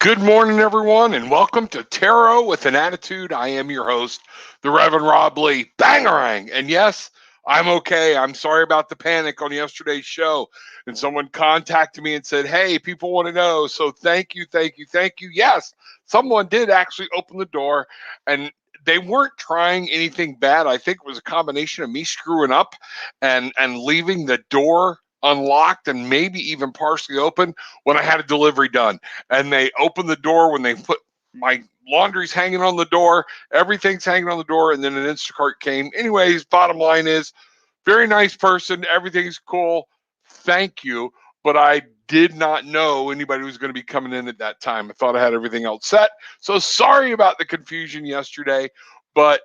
Good morning, everyone, and welcome to Tarot with an Attitude. I am your host, the Reverend Rob Lee. Bangarang! And yes, I'm okay. I'm sorry about the panic on yesterday's show. And someone contacted me and said, hey, people want to know. So thank you, thank you, thank you. Yes, someone did actually open the door, and they weren't trying anything bad. I think it was a combination of me screwing up and leaving the door unlocked and maybe even partially open when I had a delivery done. And they opened the door when they put my laundry's hanging on the door, everything's hanging on the door, and then an Instacart came. Anyways, bottom line is, very nice person, everything's cool. Thank you. But I did not know anybody was going to be coming in at that time. I thought I had everything else set. So sorry about the confusion yesterday, but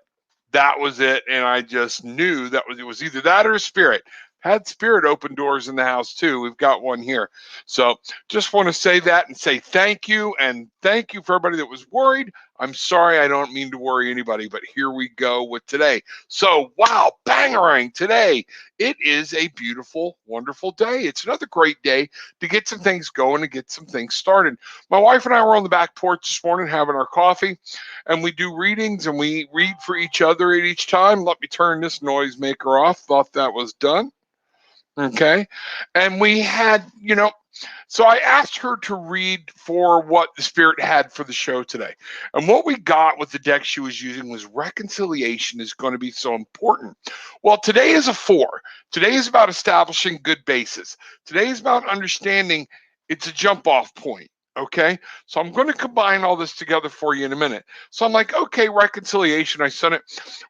that was it. And I just knew that it was either that or a spirit. Had spirit open doors in the house too. We've got one here. So just want to say that and say thank you. And thank you for everybody that was worried. I'm sorry, I don't mean to worry anybody, but here we go with today. So, wow, bangarang today. It is a beautiful, wonderful day. It's another great day to get some things going and get some things started. My wife and I were on the back porch this morning having our coffee, and we do readings and we read for each other at each time. Let me turn this noisemaker off. Thought that was done. Okay. And we had, so I asked her to read for what the spirit had for the show today. And what we got with the deck she was using was reconciliation is going to be so important. Well, today is a 4. Today is about establishing good basis. Today is about understanding it's a jump off point. Okay. So I'm going to combine all this together for you in a minute. So I'm like, okay, reconciliation. I said it.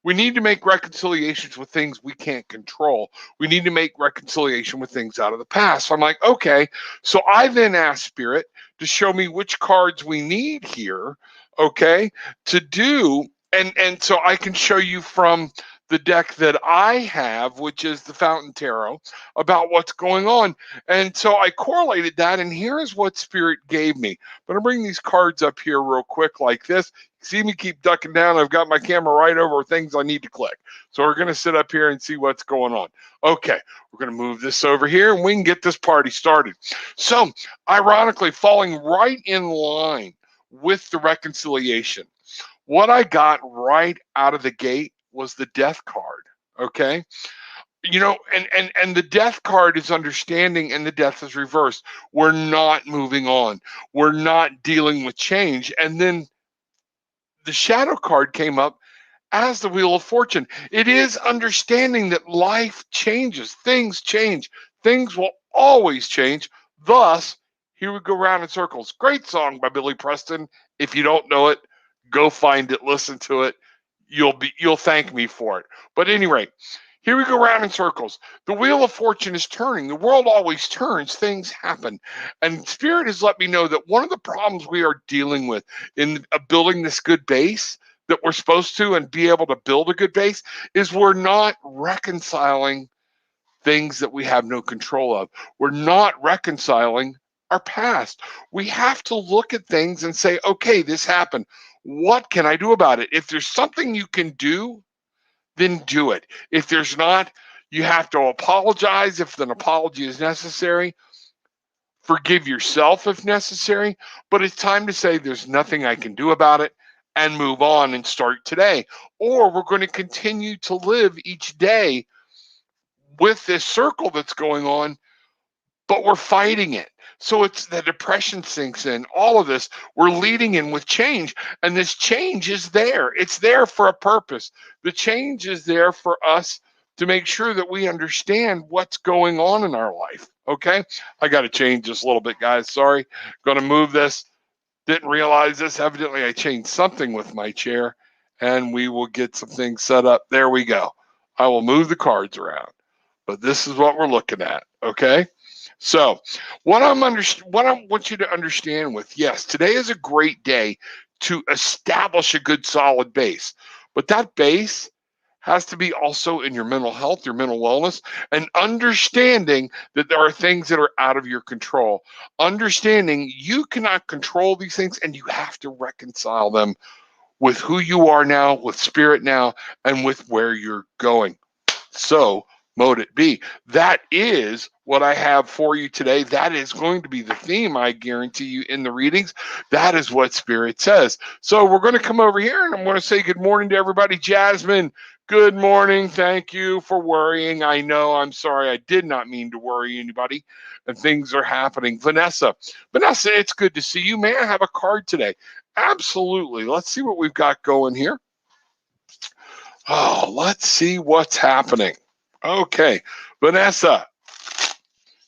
We need to make reconciliations with things we can't control. We need to make reconciliation with things out of the past. So I'm like, okay. So I then asked Spirit to show me which cards we need here, okay, to do. And so I can show you from the deck that I have, which is the Fountain Tarot, about what's going on. And so I correlated that, and here is what Spirit gave me. I'm going to bring these cards up here real quick like this. See me keep ducking down. I've got my camera right over things I need to click. So we're going to sit up here and see what's going on. Okay, we're going to move this over here, and we can get this party started. So, ironically, falling right in line with the reconciliation, what I got right out of the gate was the death card. Okay. And the death card is understanding, and the death is reversed. We're not moving on. We're not dealing with change. And then the shadow card came up as the Wheel of Fortune. It is understanding that life changes, things change, things will always change. Thus, here we go round in circles. Great song by Billy Preston. If you don't know it, go find it, listen to it. You'll thank me for it. But at any rate, here we go round in circles. The Wheel of Fortune is turning. The world always turns. Things happen. And Spirit has let me know that one of the problems we are dealing with in building this good base that we're supposed to and be able to build a good base is we're not reconciling things that we have no control of. We're not reconciling our past. We have to look at things and say, okay, this happened. What can I do about it? If there's something you can do, then do it. If there's not, you have to apologize if an apology is necessary. Forgive yourself if necessary. But it's time to say there's nothing I can do about it and move on and start today. Or we're going to continue to live each day with this circle that's going on, but we're fighting it. So it's the depression sinks in, all of this. We're leading in with change, and this change is there. It's there for a purpose. The change is there for us to make sure that we understand what's going on in our life. Okay, I got to change this a little bit, guys. Sorry, going to move this. Didn't realize this. Evidently, I changed something with my chair, and we will get some things set up. There we go. I will move the cards around, but this is what we're looking at. Okay. So, what I want you to understand with, yes, today is a great day to establish a good solid base, but that base has to be also in your mental health, your mental wellness, and understanding that there are things that are out of your control. Understanding you cannot control these things, and you have to reconcile them with who you are now, with spirit now, and with where you're going. So, mote it be. That is what I have for you today. That is going to be the theme, I guarantee you, in the readings. That is what Spirit says. So we're going to come over here and I'm going to say good morning to everybody. Jasmine, good morning. Thank you for worrying. I know, I'm sorry. I did not mean to worry anybody, and things are happening. Vanessa, it's good to see you. May I have a card today? Absolutely. Let's see what we've got going here. Oh, let's see what's happening. Okay, Vanessa.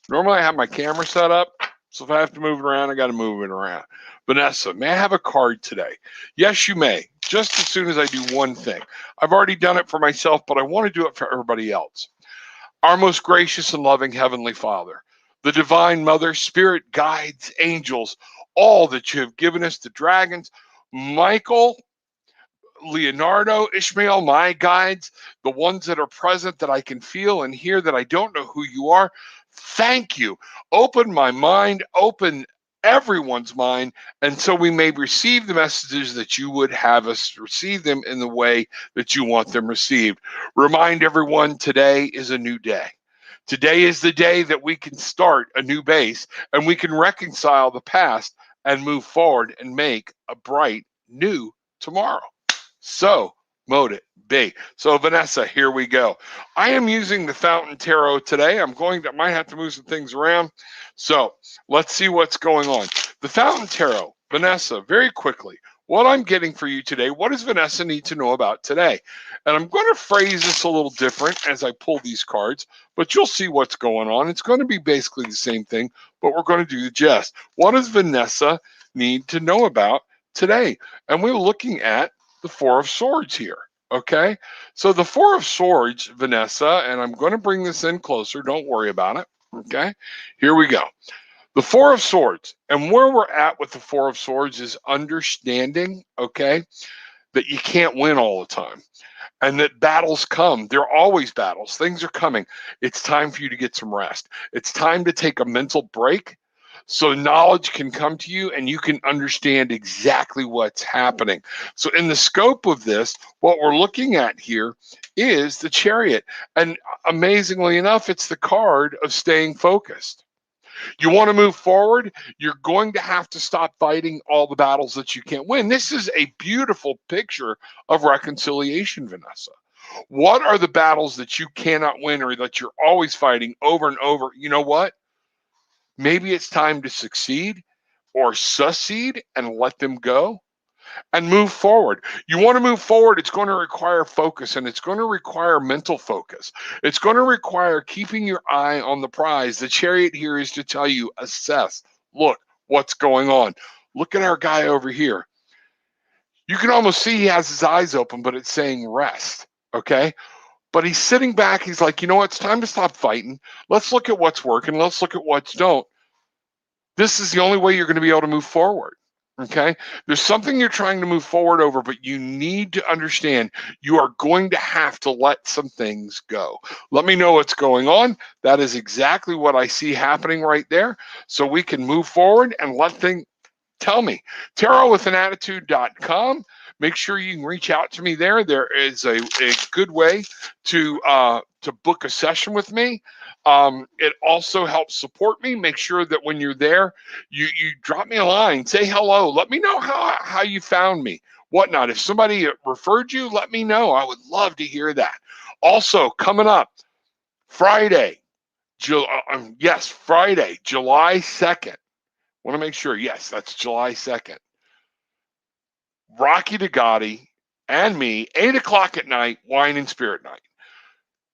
Normally I have my camera set up, so if I have to move it around, I got to move it around. Vanessa, may I have a card today? Yes, you may, just as soon as I do one thing. I've already done it for myself, but I want to do it for everybody else. Our most gracious and loving Heavenly Father, the Divine Mother, Spirit, guides, angels, all that you have given us, the dragons, Michael, Leonardo, Ishmael, my guides, the ones that are present that I can feel and hear that I don't know who you are. Thank you. Open my mind, open everyone's mind, and so we may receive the messages that you would have us receive them in the way that you want them received. Remind everyone today is a new day. Today is the day that we can start a new base and we can reconcile the past and move forward and make a bright new tomorrow. So, mote it be. So, Vanessa, here we go. I am using the Fountain Tarot today. Might have to move some things around. So, let's see what's going on. The Fountain Tarot, Vanessa, very quickly, what I'm getting for you today, what does Vanessa need to know about today? And I'm going to phrase this a little different as I pull these cards, but you'll see what's going on. It's going to be basically the same thing, but we're going to do the gist. What does Vanessa need to know about today? And we're looking at the Four of Swords here, okay? So the Four of Swords, Vanessa, and I'm going to bring this in closer. Don't worry about it, okay? Here we go. The Four of Swords, and where we're at with the Four of Swords is understanding, okay, that you can't win all the time and that battles come. There are always battles. Things are coming. It's time for you to get some rest. It's time to take a mental break so knowledge can come to you and you can understand exactly what's happening. So in the scope of this, what we're looking at here is the Chariot. And amazingly enough, it's the card of staying focused. You want to move forward, you're going to have to stop fighting all the battles that you can't win. This is a beautiful picture of reconciliation, Vanessa. What are the battles that you cannot win or that you're always fighting over and over? You know what? Maybe it's time to succeed or succeed and let them go and move forward. You want to move forward, it's going to require focus and it's going to require mental focus. It's going to require keeping your eye on the prize. The Chariot here is to tell you, assess, look, what's going on. Look at our guy over here. You can almost see he has his eyes open, but it's saying rest, okay? But he's sitting back. He's like, you know what? It's time to stop fighting. Let's look at what's working. Let's look at what's don't. This is the only way you're going to be able to move forward. Okay. There's something you're trying to move forward over, but you need to understand you are going to have to let some things go. Let me know what's going on. That is exactly what I see happening right there. So we can move forward and let things tell me. TarotwithanAttitude.com. Make sure you can reach out to me there. There is a good way to book a session with me. It also helps support me. Make sure that when you're there, you drop me a line, say hello, let me know how you found me, whatnot. If somebody referred you, let me know. I would love to hear that. Also, coming up Friday, Friday, July 2nd. Want to make sure, yes, that's July 2nd. Rocky DeGotti and me, 8 o'clock at night, Wine and Spirit Night.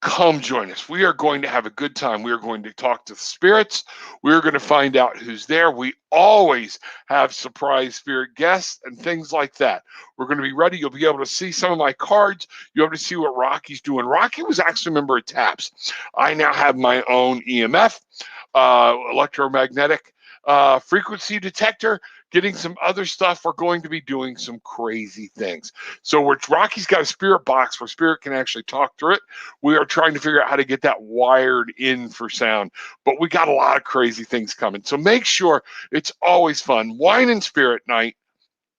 Come join us. We are going to have a good time. We are going to talk to the spirits. We're going to find out who's there. We always have surprise spirit guests and things like that. We're going to be ready. You'll be able to see some of my cards. You'll be able to see what Rocky's doing. Rocky was actually a member of TAPS. I now have my own EMF, electromagnetic frequency detector, getting some other stuff. We're going to be doing some crazy things. So Rocky's got a spirit box where spirit can actually talk through it. We are trying to figure out how to get that wired in for sound, but we got a lot of crazy things coming. So make sure it's always fun. Wine and Spirit Night,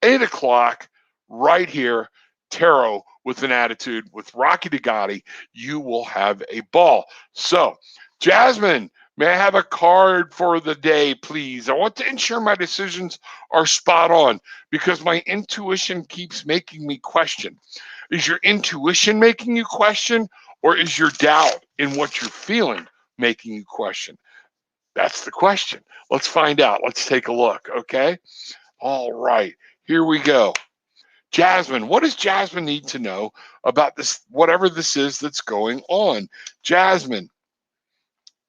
8 o'clock, right here, Tarot with an Attitude with Rocky DeGotti. You will have a ball. So, Jasmine, may I have a card for the day, please? I want to ensure my decisions are spot on because my intuition keeps making me question. Is your intuition making you question, or is your doubt in what you're feeling making you question? That's the question. Let's find out. Let's take a look, okay? All right, here we go. Jasmine, what does Jasmine need to know about this, whatever this is that's going on? Jasmine,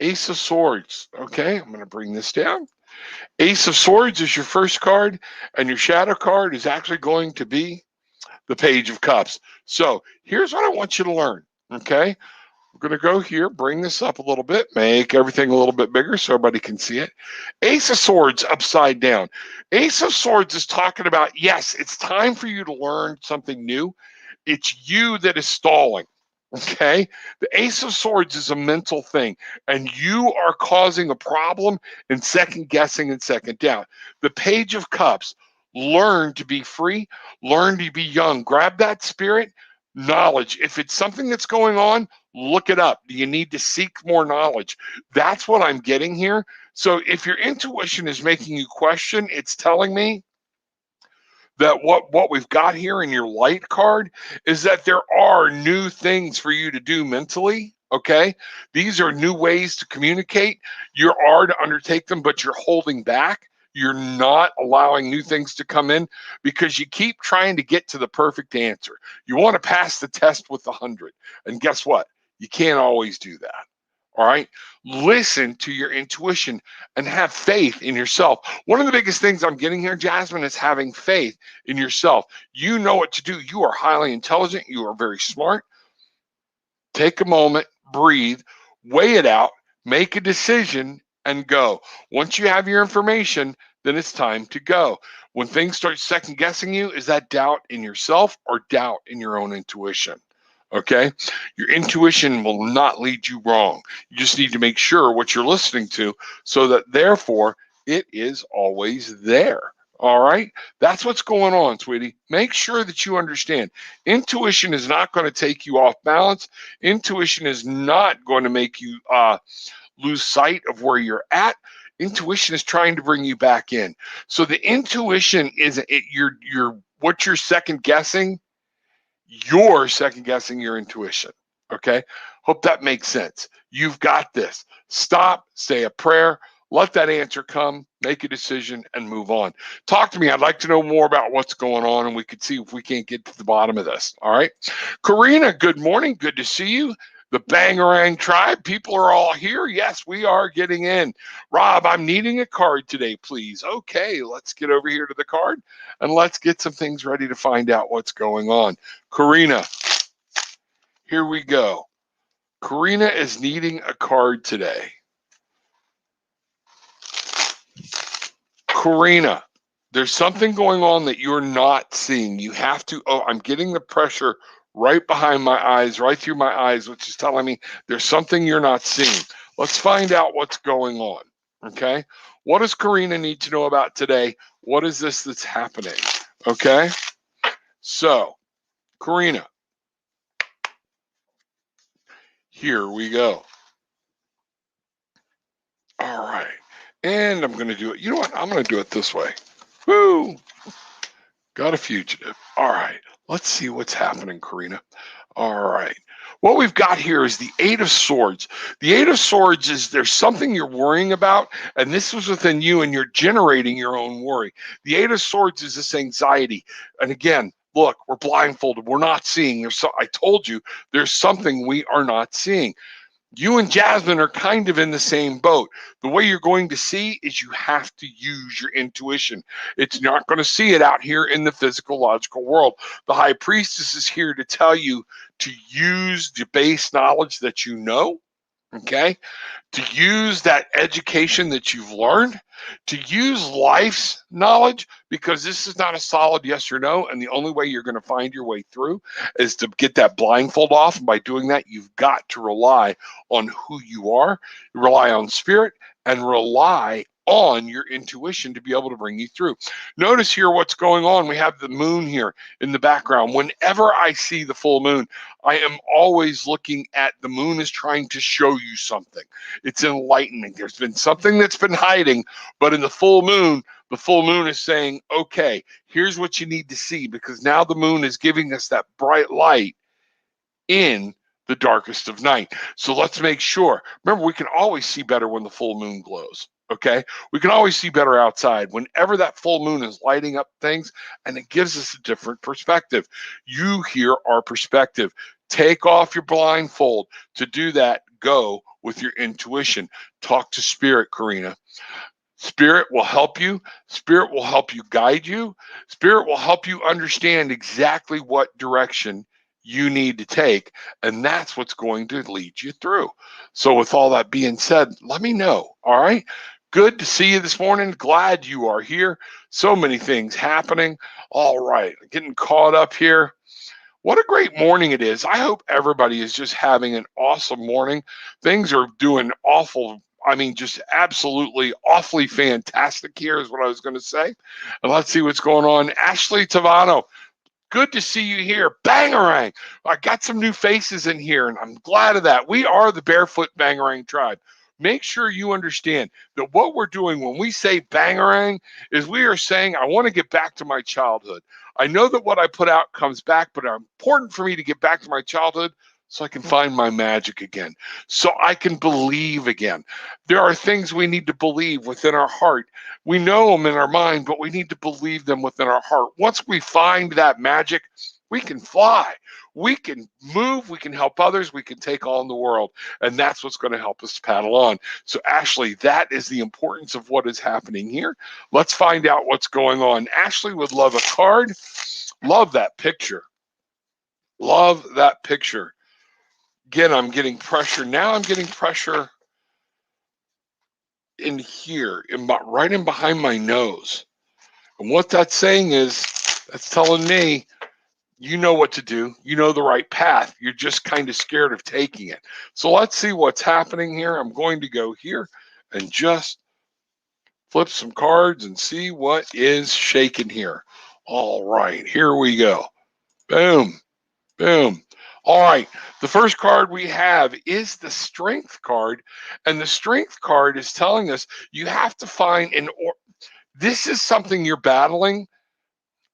Ace of Swords. Okay, I'm going to bring this down. Ace of Swords is your first card, and your shadow card is actually going to be the Page of Cups. So here's what I want you to learn, okay? We're going to go here, bring this up a little bit, make everything a little bit bigger so everybody can see it. Ace of Swords upside down. Ace of Swords is talking about, yes, it's time for you to learn something new. It's you that is stalling. Okay, the Ace of Swords is a mental thing, and you are causing a problem in second guessing and second doubt. The Page of Cups, learn to be free, learn to be young. Grab that spirit, knowledge. If it's something that's going on, look it up. Do you need to seek more knowledge? That's what I'm getting here. So if your intuition is making you question, it's telling me that what we've got here in your light card is that there are new things for you to do mentally. Okay, these are new ways to communicate. You are to undertake them, but you're holding back. You're not allowing new things to come in because you keep trying to get to the perfect answer. You want to pass the test with 100, and guess what? You can't always do that. All right, listen to your intuition and have faith in yourself. One of the biggest things I'm getting here, Jasmine, is having faith in yourself. You know what to do. You are highly intelligent. You are very smart. Take a moment, breathe, weigh it out, make a decision, and go. Once you have your information, then it's time to go. When things start second guessing you, is that doubt in yourself or doubt in your own intuition? Okay, your intuition will not lead you wrong. You just need to make sure what you're listening to so that therefore it is always there. All right, that's what's going on, sweetie. Make sure that you understand intuition is not going to take you off balance. Intuition is not going to make you lose sight of where you're at. Intuition is trying to bring you back in. So the intuition is you're what you're second guessing. You're second guessing your intuition. Okay. Hope that makes sense. You've got this. Stop, say a prayer, let that answer come, make a decision, and move on. Talk to me. I'd like to know more about what's going on, and we could see if we can't get to the bottom of this. All right. Karina, good morning. Good to see you. The Bangarang tribe, people are all here. Yes, we are getting in. Rob, I'm needing a card today, please. Okay, let's get over here to the card and let's get some things ready to find out what's going on. Karina, here we go. Karina is needing a card today. Karina, there's something going on that you're not seeing. You have to, oh, I'm getting the pressure right behind my eyes, right through my eyes, which is telling me there's something you're not seeing. Let's find out what's going on, okay? What does Karina need to know about today? What is this that's happening, okay? So, Karina, here we go. All right, and I'm gonna do it. You know what? I'm gonna do it this way. Woo! Got a fugitive. All right, let's see what's happening, Karina. All right. What we've got here is the Eight of Swords. The Eight of Swords is there's something you're worrying about, and this was within you, and you're generating your own worry. The Eight of Swords is this anxiety. And again, look, we're blindfolded. We're not seeing. I told you, there's something we are not seeing. You and Jasmine are kind of in the same boat. The way you're going to see is you have to use your intuition. It's not going to see it out here in the physical, logical world. The High Priestess is here to tell you to use the base knowledge that you know, okay? To use that education that you've learned, to use life's knowledge, because this is not a solid yes or no, and the only way you're going to find your way through is to get that blindfold off. And by doing that, you've got to rely on who you are, rely on spirit, and rely on your intuition to be able to bring you through. Notice here what's going on. We have the moon here in the background. Whenever I see the full moon, I am always looking at the moon is trying to show you something. It's enlightening. There's been something that's been hiding, but in the full moon is saying, okay, here's what you need to see, because now the moon is giving us that bright light in the darkest of night. So let's make sure. Remember, we can always see better when the full moon glows. Okay, we can always see better outside whenever that full moon is lighting up things, and it gives us a different perspective. You hear our perspective. Take off your blindfold. To do that, go with your intuition. Talk to spirit, Karina. Spirit will help you. Spirit will help you guide you. Spirit will help you understand exactly what direction you need to take, and that's what's going to lead you through. So with all that being said, let me know, all right? Good to see you this morning. Glad you are here. So many things happening. All right, getting caught up here. What a great morning it is. I hope everybody is just having an awesome morning. Things are doing awful. I mean, just absolutely awfully fantastic here is what I was going to say. And let's see what's going on. Ashley Tavano, good to see you here. Bangarang. I got some new faces in here, and I'm glad of that. We are the Barefoot Bangarang tribe. Make sure you understand that what we're doing when we say Bangarang is we are saying, I want to get back to my childhood. I know that what I put out comes back, but it's important for me to get back to my childhood so I can find my magic again, so I can believe again. There are things we need to believe within our heart. We know them in our mind, but we need to believe them within our heart. Once we find that magic, we can fly, we can move, we can help others, we can take on the world. And that's what's going to help us paddle on. So Ashley, that is the importance of what is happening here. Let's find out what's going on. Ashley would love a card. Love that picture. Love that picture. Again, I'm getting pressure. Now I'm getting pressure in here, right in behind my nose. And what that's saying is, that's telling me, you know what to do. You know the right path. You're just kind of scared of taking it. So let's see what's happening here. I'm going to go here and just flip some cards and see what is shaking here. All right, here we go. Boom, boom. All right, the first card we have is the Strength card. And the Strength card is telling us you have to find this is something you're battling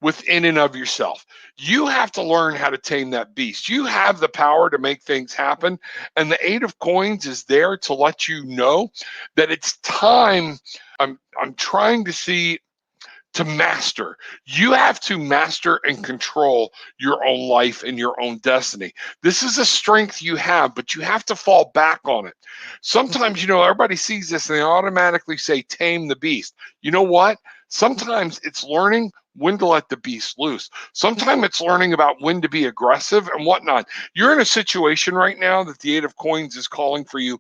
within and of yourself. You have to learn how to tame that beast. You have the power to make things happen. And the Eight of Coins is there to let you know that it's time. I'm trying to see to master. You have to master and control your own life and your own destiny. This is a strength you have, but you have to fall back on it. Sometimes, everybody sees this and they automatically say, tame the beast. You know what? Sometimes it's learning when to let the beast loose. Sometimes it's learning about when to be aggressive and whatnot. You're in a situation right now that the Eight of Coins is calling for you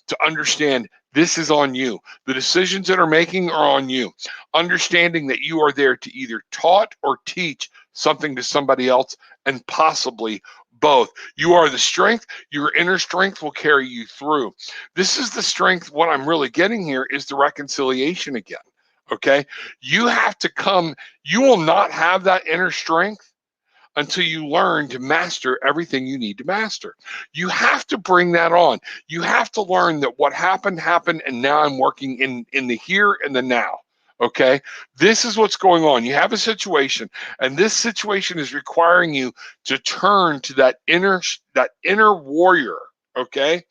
to understand this is on you. The decisions that are making are on you. Understanding that you are there to either taught or teach something to somebody else, and possibly both. You are the strength. Your inner strength will carry you through. This is the strength. What I'm really getting here is the reconciliation again. Okay, you have to come. You will not have that inner strength until you learn to master everything you need to master. You have to bring that on. You have to learn that what happened, and now I'm working in the here and the now. Okay, this is what's going on. You have a situation, and this situation is requiring you to turn to that inner warrior. Okay,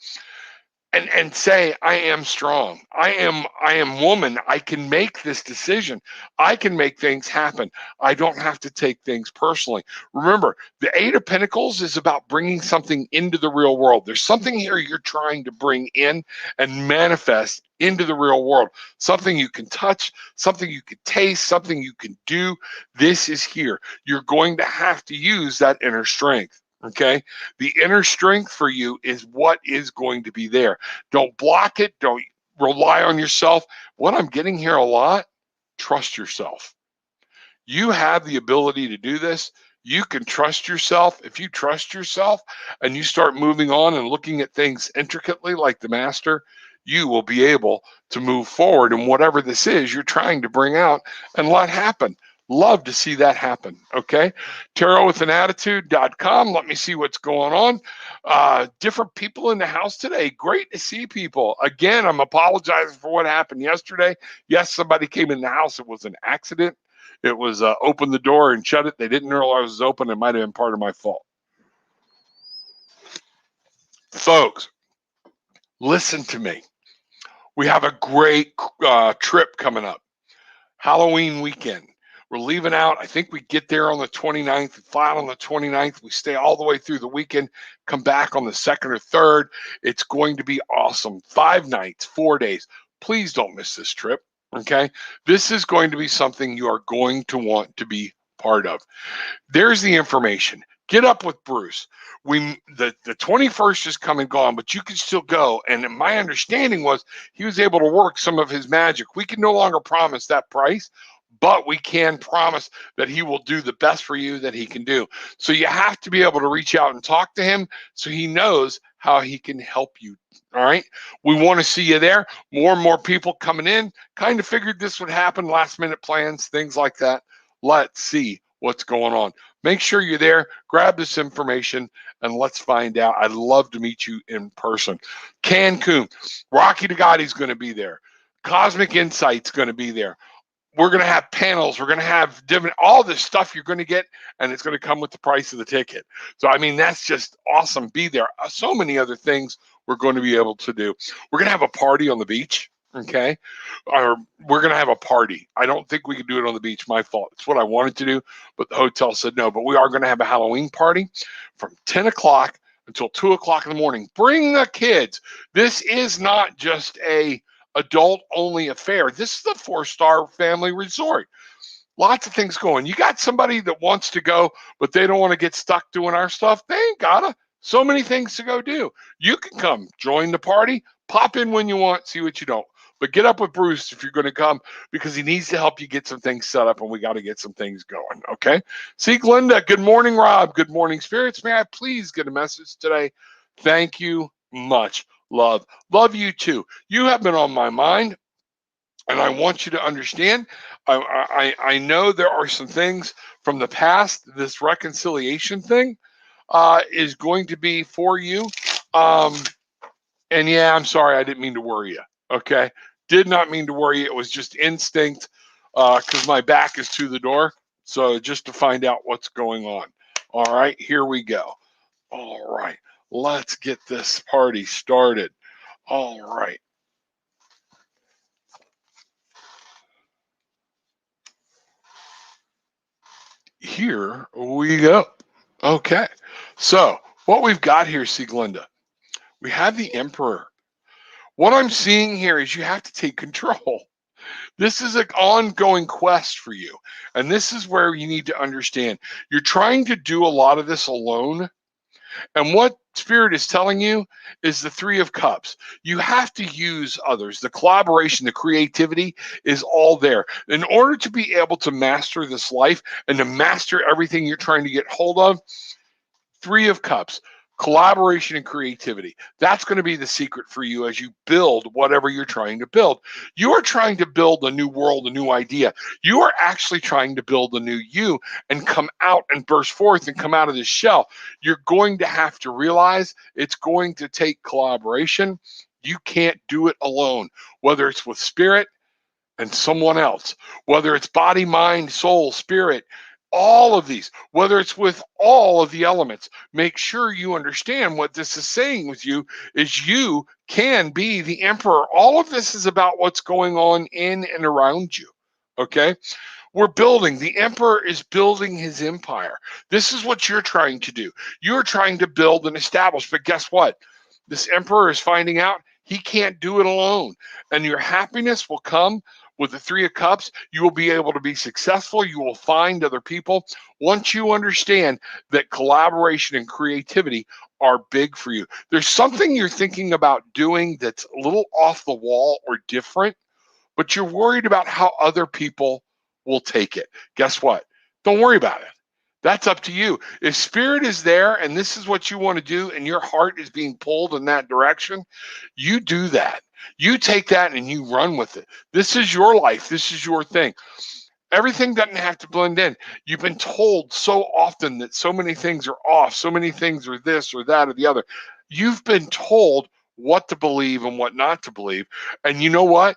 and say, I am strong. I am woman. I can make this decision. I can make things happen. I don't have to take things personally. Remember, the Eight of Pentacles is about bringing something into the real world. There's something here you're trying to bring in and manifest into the real world. Something you can touch, something you can taste, something you can do. This is here. You're going to have to use that inner strength. Okay, the inner strength for you is what is going to be there. Don't block it. Don't rely on yourself. What I'm getting here a lot, trust yourself. You have the ability to do this. You can trust yourself. If you trust yourself and you start moving on and looking at things intricately like the master, you will be able to move forward in whatever this is you're trying to bring out and let happen. Love to see that happen. Okay. TarotwithanAttitude.com. Let me see what's going on. Different people in the house today. Great to see people. Again, I'm apologizing for what happened yesterday. Yes, somebody came in the house. It was an accident. It was open the door and shut it. They didn't realize it was open. It might have been part of my fault. Folks, listen to me. We have a great trip coming up. Halloween weekend. We're leaving out. I think we get there on the 29th, fly out on the 29th. We stay all the way through the weekend, come back on the 2nd or 3rd. It's going to be awesome. 5 nights, 4 days. Please don't miss this trip. Okay. This is going to be something you are going to want to be part of. There's the information. Get up with Bruce. The 21st is come and gone, but you can still go. And my understanding was he was able to work some of his magic. We can no longer promise that price, but we can promise that he will do the best for you that he can do. So you have to be able to reach out and talk to him so he knows how he can help you. All right. We want to see you there. More and more people coming in. Kind of figured this would happen. Last minute plans, things like that. Let's see what's going on. Make sure you're there. Grab this information and let's find out. I'd love to meet you in person. Cancun, Rocky DeGotti's going to be there. Cosmic Insight's going to be there. We're going to have panels. We're going to have different, all this stuff you're going to get, and it's going to come with the price of the ticket. So, I mean, that's just awesome. Be there. So many other things we're going to be able to do. We're going to have a party on the beach. Okay. Or we're going to have a party. I don't think we can do it on the beach. My fault. It's what I wanted to do, but the hotel said no. But we are going to have a Halloween party from 10 o'clock until 2 o'clock in the morning. Bring the kids. This is not just a adult only affair. This is a 4-star family resort. Lots of things going. You got somebody that wants to go, but they don't want to get stuck doing our stuff. They ain't gotta. So many things to go do. You can come join the party, pop in when you want, see what you don't. But get up with Bruce if you're going to come because he needs to help you get some things set up and we got to get some things going. Okay. See, Glenda. Good morning, Rob. Good morning, spirits. May I please get a message today? Thank you much. Love you too. You have been on my mind, and I want you to understand. I know there are some things from the past. This reconciliation thing is going to be for you. And yeah, I'm sorry, I didn't mean to worry you. Okay, did not mean to worry you. It was just instinct because my back is to the door. So just to find out what's going on. All right, here we go. All right, let's get this party started. All right. Here we go. Okay. So what we've got here, Sieglinde, we have the Emperor. What I'm seeing here is you have to take control. This is an ongoing quest for you. And this is where you need to understand. You're trying to do a lot of this alone. And what Spirit is telling you is the 3 of Cups. You have to use others. The collaboration, the creativity is all there. In order to be able to master this life and to master everything you're trying to get hold of, 3 of Cups, collaboration and creativity. That's going to be the secret for you as you build whatever you're trying to build. You are trying to build a new world, a new idea. You are actually trying to build a new you and come out and burst forth and come out of this shell. You're going to have to realize it's going to take collaboration. You can't do it alone, whether it's with spirit and someone else, whether it's body, mind, soul, spirit, all of these, whether it's with all of the elements. Make sure you understand what this is saying with you is you can be the emperor. All of this is about what's going on in and around you. Okay. We're building. The emperor is building his empire. This is what you're trying to do. You're trying to build and establish. But guess what? This emperor is finding out he can't do it alone. And your happiness will come with the 3 of Cups. You will be able to be successful. You will find other people. Once you understand that collaboration and creativity are big for you, there's something you're thinking about doing that's a little off the wall or different, but you're worried about how other people will take it. Guess what? Don't worry about it. That's up to you. If spirit is there and this is what you want to do and your heart is being pulled in that direction, you do that. You take that and you run with it. This is your life. This is your thing. Everything doesn't have to blend in. You've been told so often that so many things are off, so many things are this or that or the other. You've been told what to believe and what not to believe. And you know what?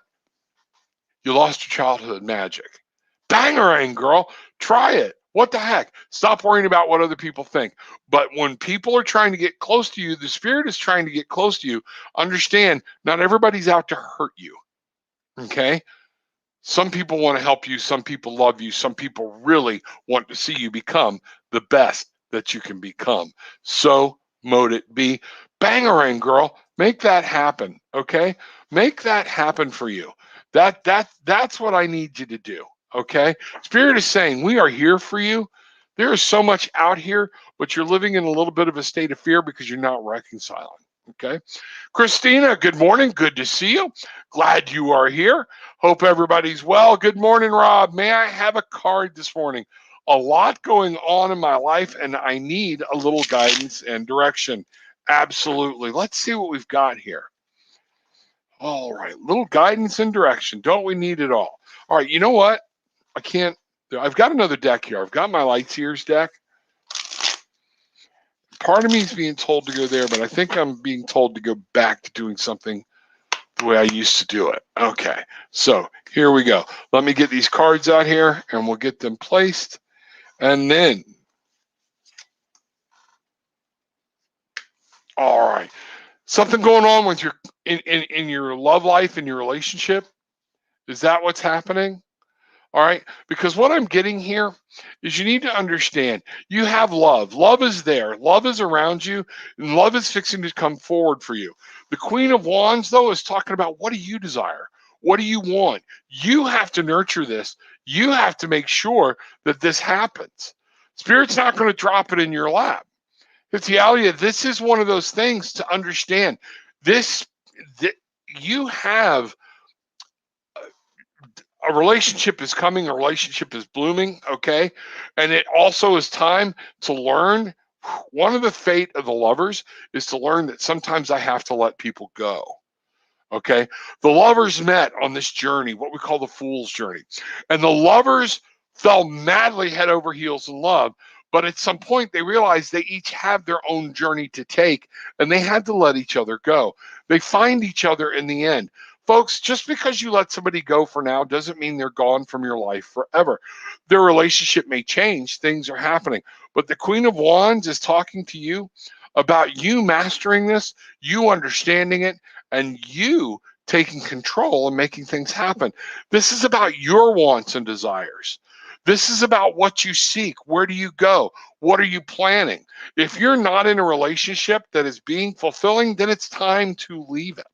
You lost your childhood magic. Bangarang, girl. Try it. What the heck? Stop worrying about what other people think. But when people are trying to get close to you, the spirit is trying to get close to you. Understand, not everybody's out to hurt you. Okay? Some people want to help you. Some people love you. Some people really want to see you become the best that you can become. So mote it be. Bangarang, girl. Make that happen. Okay? Make that happen for you. That's what I need you to do. Okay? Spirit is saying, we are here for you. There is so much out here, but you're living in a little bit of a state of fear because you're not reconciling. Okay? Christina, good morning. Good to see you. Glad you are here. Hope everybody's well. Good morning, Rob. May I have a card this morning? A lot going on in my life, and I need a little guidance and direction. Absolutely. Let's see what we've got here. All right, little guidance and direction. Don't we need it all? All right, you know what? I've got another deck here. I've got my Lights Ears deck. Part of me is being told to go there, but I think I'm being told to go back to doing something the way I used to do it. Okay, so here we go. Let me get these cards out here and we'll get them placed. And then, all right, something going on with your in your love life, in your relationship. Is that what's happening? All right, because what I'm getting here is you need to understand you have love. Love is there. Love is around you, and love is fixing to come forward for you. The Queen of Wands, though, is talking about what do you desire? What do you want? You have to nurture this. You have to make sure that this happens. Spirit's not going to drop it in your lap. Vitalia, this is one of those things to understand. This, you have a relationship is coming, a relationship is blooming, okay? And it also is time to learn. One of the fate of the lovers is to learn that sometimes I have to let people go, okay? The lovers met on this journey, what we call the fool's journey. And the lovers fell madly head over heels in love, but at some point they realized they each have their own journey to take, and they had to let each other go. They find each other in the end. Folks, just because you let somebody go for now doesn't mean they're gone from your life forever. Their relationship may change, things are happening, but the Queen of Wands is talking to you about you mastering this, you understanding it, and you taking control and making things happen. This is about your wants and desires. This is about what you seek. Where do you go? What are you planning? If you're not in a relationship that is being fulfilling, then it's time to leave it.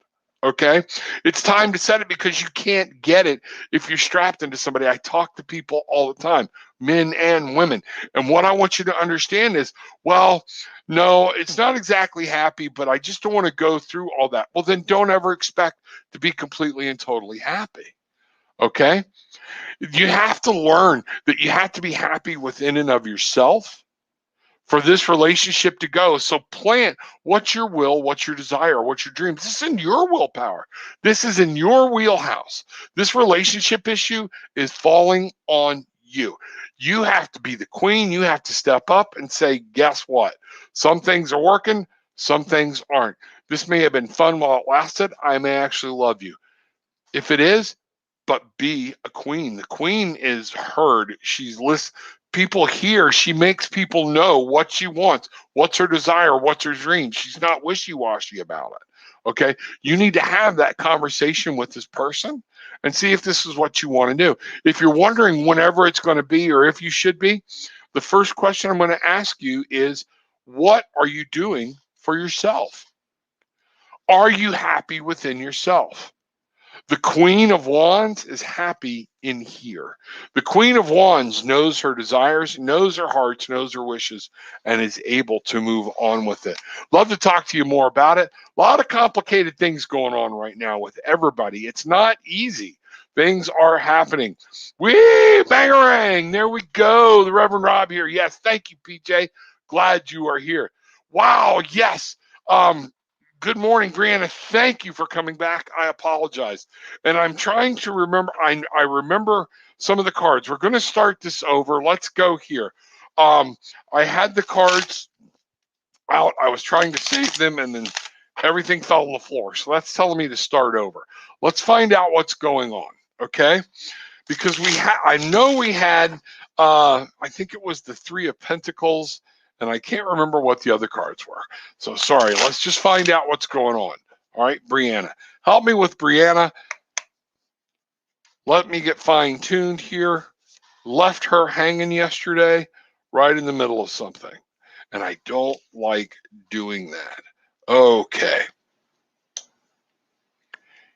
Okay, it's time to set it because you can't get it if you're strapped into somebody. I talk to people all the time, men and women, and what I want you to understand is, well, no, it's not exactly happy, but I just don't want to go through all that. Well, then don't ever expect to be completely and totally happy. Okay, you have to learn that you have to be happy within and of yourself for this relationship to go. So plan what's your will, what's your desire, what's your dream. This is in your willpower. This is in your wheelhouse. This relationship issue is falling on you. You have to be the queen. You have to step up and say, guess what? Some things are working, some things aren't. This may have been fun while it lasted. I may actually love you. If it is, but be a queen. The queen is heard. She's listened. People hear. She makes people know what she wants, what's her desire, what's her dream. She's not wishy-washy about it. Okay, you need to have that conversation with this person and see if this is what you want to do. If you're wondering whenever it's going to be or if you should be, the first question I'm going to ask you is, what are you doing for yourself? Are you happy within yourself? The Queen of Wands is happy in here. The Queen of Wands knows her desires, knows her hearts, knows her wishes, and is able to move on with it. Love to talk to you more about it. A lot of complicated things going on right now with everybody. It's not easy. Things are happening. Wee, bangarang. There we go. The Reverend Rob here. Yes, thank you, PJ. Glad you are here. Wow, yes. Good morning, Brianna. Thank you for coming back. I apologize. And I'm trying to remember. I remember some of the cards. We're going to start this over. Let's go here. I had the cards out. I was trying to save them, and then everything fell on the floor. So that's telling me to start over. Let's find out what's going on, okay? Because I know we had, I think it was the Three of Pentacles, and I can't remember what the other cards were. So sorry, let's just find out what's going on. All right, Brianna. Help me with Brianna. Let me get fine-tuned here. Left her hanging yesterday right in the middle of something. And I don't like doing that. Okay.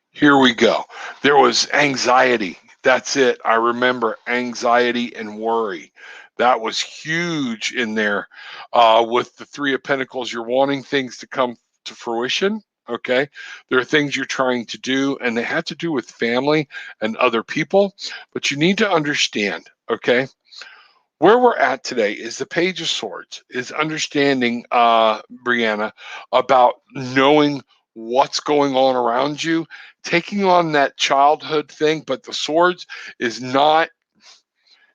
Here we go. There was anxiety. That's it. I remember anxiety and worry. That was huge in there with the Three of Pentacles. You're wanting things to come to fruition. Okay. There are things you're trying to do, and they have to do with family and other people. But you need to understand, okay, where we're at today is the Page of Swords, is understanding, Brianna, about knowing what's going on around you, taking on that childhood thing. But the Swords is not,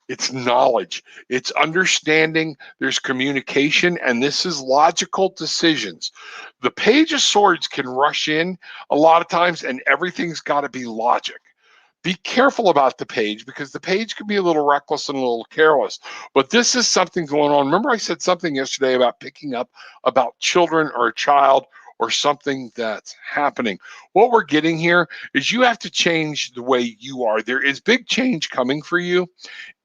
it's knowledge, it's understanding, there's communication, and this is logical decisions. The Page of Swords can rush in a lot of times, and everything's got to be logic. Be careful about the page, because the page can be a little reckless and a little careless. But this is something going on. Remember, I said something yesterday about picking up about children or a child or something that's happening. What we're getting here is you have to change the way you are. There is big change coming for you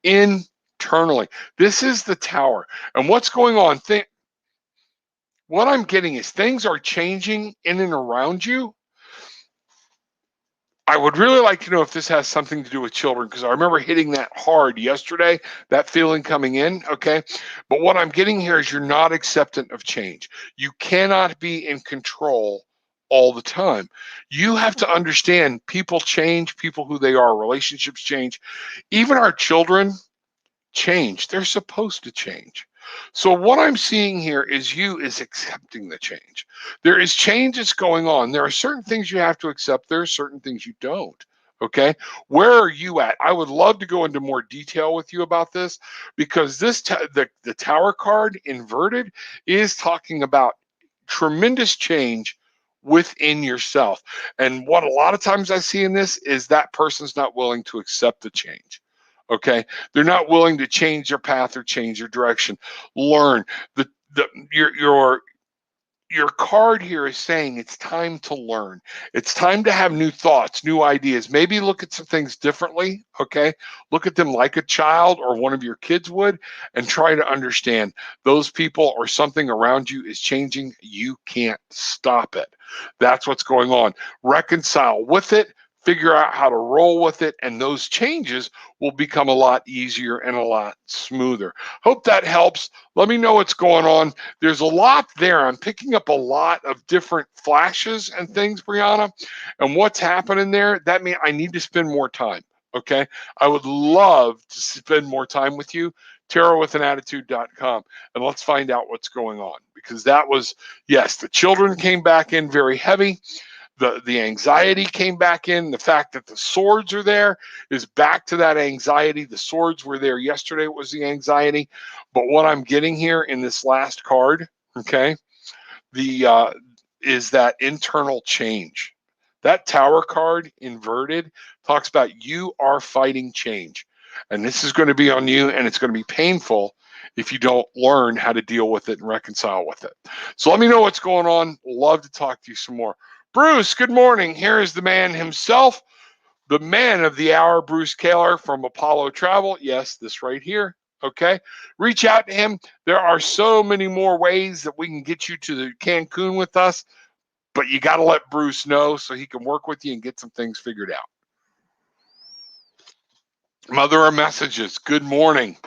internally. This is the Tower. And what's going on? What I'm getting is things are changing in and around you. I would really like to know if this has something to do with children, because I remember hitting that hard yesterday, that feeling coming in, okay? But what I'm getting here is you're not acceptant of change. You cannot be in control all the time. You have to understand people change, people who they are, relationships change. Even our children change. They're supposed to change. So what I'm seeing here is you is accepting the change. There is change that's going on. There are certain things you have to accept. There are certain things you don't. Okay. Where are you at? I would love to go into more detail with you about this, because the Tower card inverted is talking about tremendous change within yourself. And what a lot of times I see in this is that person's not willing to accept the change. Okay, they're not willing to change their path or change their direction. Learn the your card here is saying it's time to learn. It's time to have new thoughts, new ideas. Maybe look at some things differently, okay? Look at them like a child or one of your kids would, and try to understand those people or something around you is changing. You can't stop it. That's what's going on. Reconcile with it, figure out how to roll with it, and those changes will become a lot easier and a lot smoother. Hope that helps. Let me know what's going on. There's a lot there. I'm picking up a lot of different flashes and things, Brianna, and what's happening there. That means I need to spend more time. Okay. I would love to spend more time with you. TarotwithanAttitude.com, and let's find out what's going on, because that was, yes, the children came back in very heavy. The anxiety came back in. The fact that the swords are there is back to that anxiety. The swords were there yesterday. It was the anxiety. But what I'm getting here in this last card, okay, is that internal change. That Tower card inverted talks about you are fighting change. And this is going to be on you, and it's going to be painful if you don't learn how to deal with it and reconcile with it. So let me know what's going on. Love to talk to you some more. Bruce, good morning. Here is the man himself, the man of the hour, Bruce Kaler from Apollo Travel. Yes, this right here. Okay. Reach out to him. There are so many more ways that we can get you to the Cancun with us, but you got to let Bruce know so he can work with you and get some things figured out. Mother of Messages, good morning.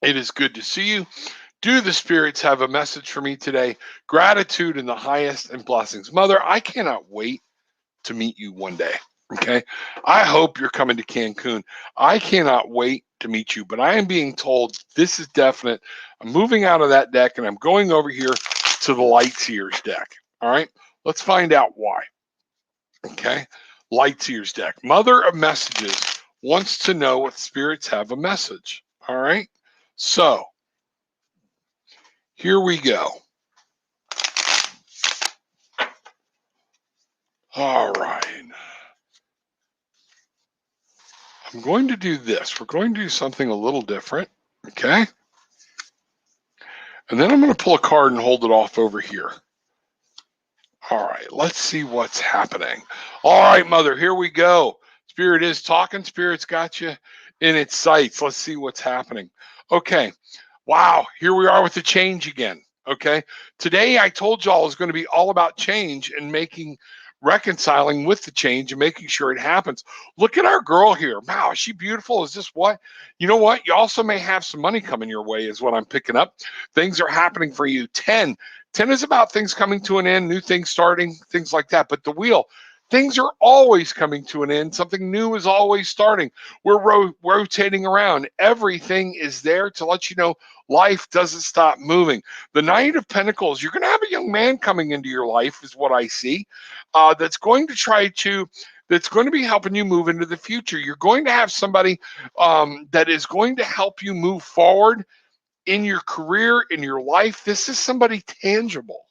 It is good to see you. Do the spirits have a message for me today? Gratitude in the highest and blessings. Mother, I cannot wait to meet you one day. Okay. I hope you're coming to Cancun. I cannot wait to meet you, but I am being told this is definite. I'm moving out of that deck and I'm going over here to the Lightseers deck. All right. Let's find out why. Okay. Lightseers deck. Mother of Messages wants to know what spirits have a message. All right. So here we go. All right. I'm going to do this. We're going to do something a little different. Okay. And then I'm going to pull a card and hold it off over here. All right, let's see what's happening. All right, Mother, here we go. Spirit is talking. Spirit's got you in its sights. Let's see what's happening. Okay. Wow, here we are with the change again. Okay. Today I told y'all is going to be all about change and reconciling with the change and making sure it happens. Look at our girl here. Wow, is she beautiful? Is this what? You know what? You also may have some money coming your way is what I'm picking up. Things are happening for you. 10 is about things coming to an end, new things starting, things like that. But the wheel, things are always coming to an end. Something new is always starting. We're rotating around. Everything is there to let you know life doesn't stop moving. The Knight of Pentacles, you're going to have a young man coming into your life is what I see. That's going to be helping you move into the future. You're going to have somebody that is going to help you move forward in your career, in your life. This is somebody tangible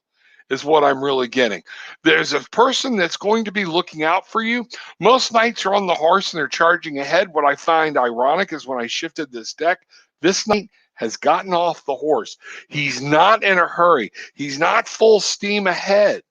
is what I'm really getting. There's a person that's going to be looking out for you. Most knights are on the horse and they're charging ahead. What I find ironic is when I shifted this deck, this knight has gotten off the horse. He's not in a hurry. He's not full steam ahead.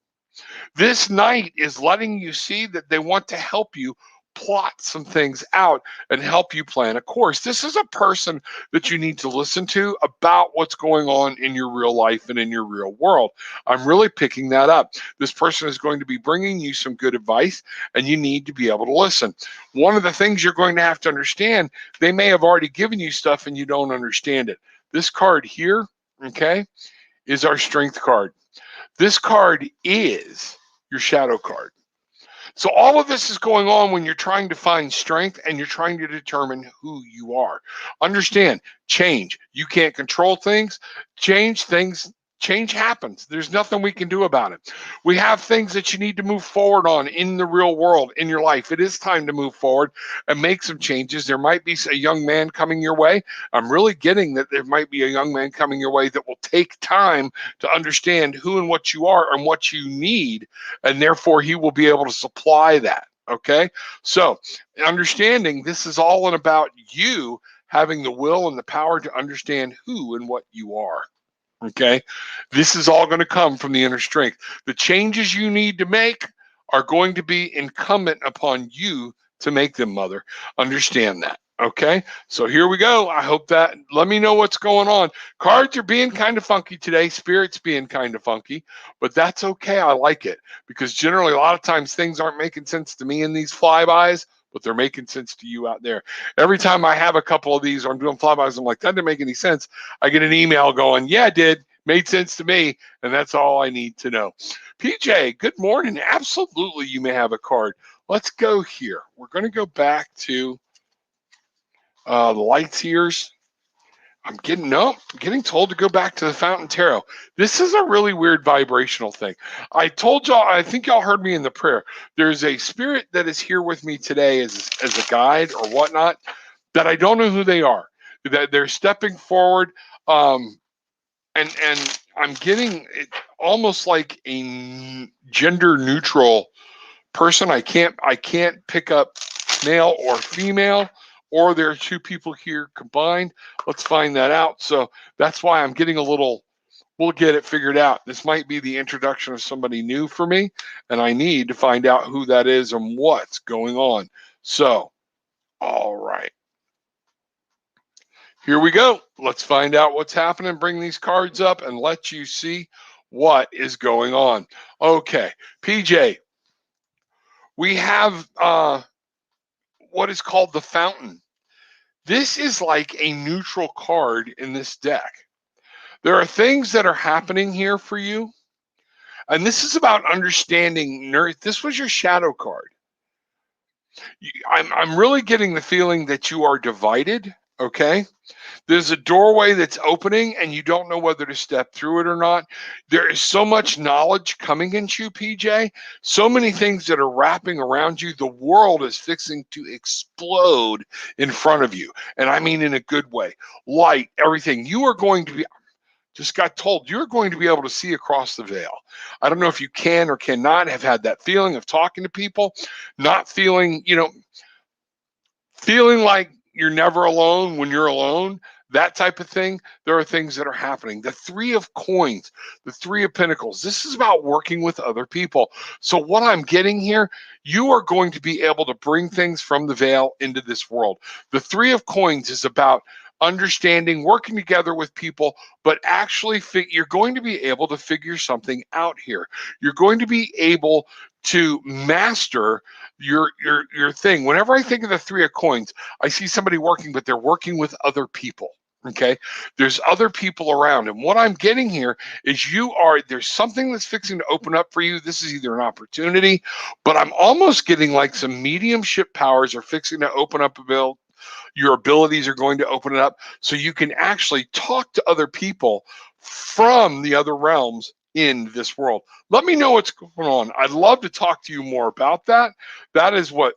This knight is letting you see that they want to help you plot some things out and help you plan a course. This is a person that you need to listen to about what's going on in your real life and in your real world. I'm really picking that up. This person is going to be bringing you some good advice and you need to be able to listen. One of the things you're going to have to understand, they may have already given you stuff and you don't understand it. This card here, okay, is our strength card. This card is your shadow card. So all of this is going on when you're trying to find strength and you're trying to determine who you are. Understand, change. You can't control things. Change happens. There's nothing we can do about it. We have things that you need to move forward on in the real world, in your life. It is time to move forward and make some changes. There might be a young man coming your way. I'm really getting that there might be a young man coming your way that will take time to understand who and what you are and what you need, and therefore he will be able to supply that. Okay, so understanding this is all about you having the will and the power to understand who and what you are. Okay, this is all going to come from the inner strength. The changes you need to make are going to be incumbent upon you to make them, Mother. Understand that. Okay, so here we go. I hope that, let me know what's going on. Cards are being kind of funky today. Spirit's being kind of funky, but that's okay. I like it because generally a lot of times things aren't making sense to me in these flybys, but they're making sense to you out there. Every time I have a couple of these or I'm doing flybys, I'm like, that didn't make any sense. I get an email going, yeah, it did. Made sense to me. And that's all I need to know. PJ, good morning. Absolutely, you may have a card. Let's go here. We're going to go back to the Lightseers. I'm getting told to go back to the Fountain Tarot. This is a really weird vibrational thing. I told y'all, I think y'all heard me in the prayer. There's a spirit that is here with me today as a guide or whatnot that I don't know who they are. That they're stepping forward, and I'm getting it almost like a gender neutral person. I can't pick up male or female, or there are two people here combined. Let's find that out. So that's why I'm getting a little, we'll get it figured out. This might be the introduction of somebody new for me, and I need to find out who that is and what's going on. So, all right. Here we go. Let's find out what's happening. Bring these cards up and let you see what is going on. Okay, PJ, we have what is called the Fountain. This is like a neutral card in this deck. There are things that are happening here for you, and this is about understanding. This was your shadow card. I'm really getting the feeling that you are divided, okay? There's a doorway that's opening and you don't know whether to step through it or not. There is so much knowledge coming into you, PJ. So many things that are wrapping around you. The world is fixing to explode in front of you. And I mean in a good way. Light, everything. You are going to be, just got told, you're going to be able to see across the veil. I don't know if you can or cannot have had that feeling of talking to people, not feeling, feeling like you're never alone when you're alone, that type of thing. There are things that are happening. The Three of Coins, the Three of Pentacles, this is about working with other people. So what I'm getting here, you are going to be able to bring things from the veil into this world. The Three of Coins is about understanding, working together with people, but actually you're going to be able to figure something out here. You're going to be able to master your thing. Whenever I think of the Three of Coins, I see somebody working, but they're working with other people. Okay, there's other people around, and what I'm getting here is there's something that's fixing to open up for you. This is either an opportunity, but I'm almost getting like some mediumship powers are fixing to open up a bit. Your abilities are going to open it up so you can actually talk to other people from the other realms in this world. Let me know what's going on. I'd love to talk to you more about that. That is what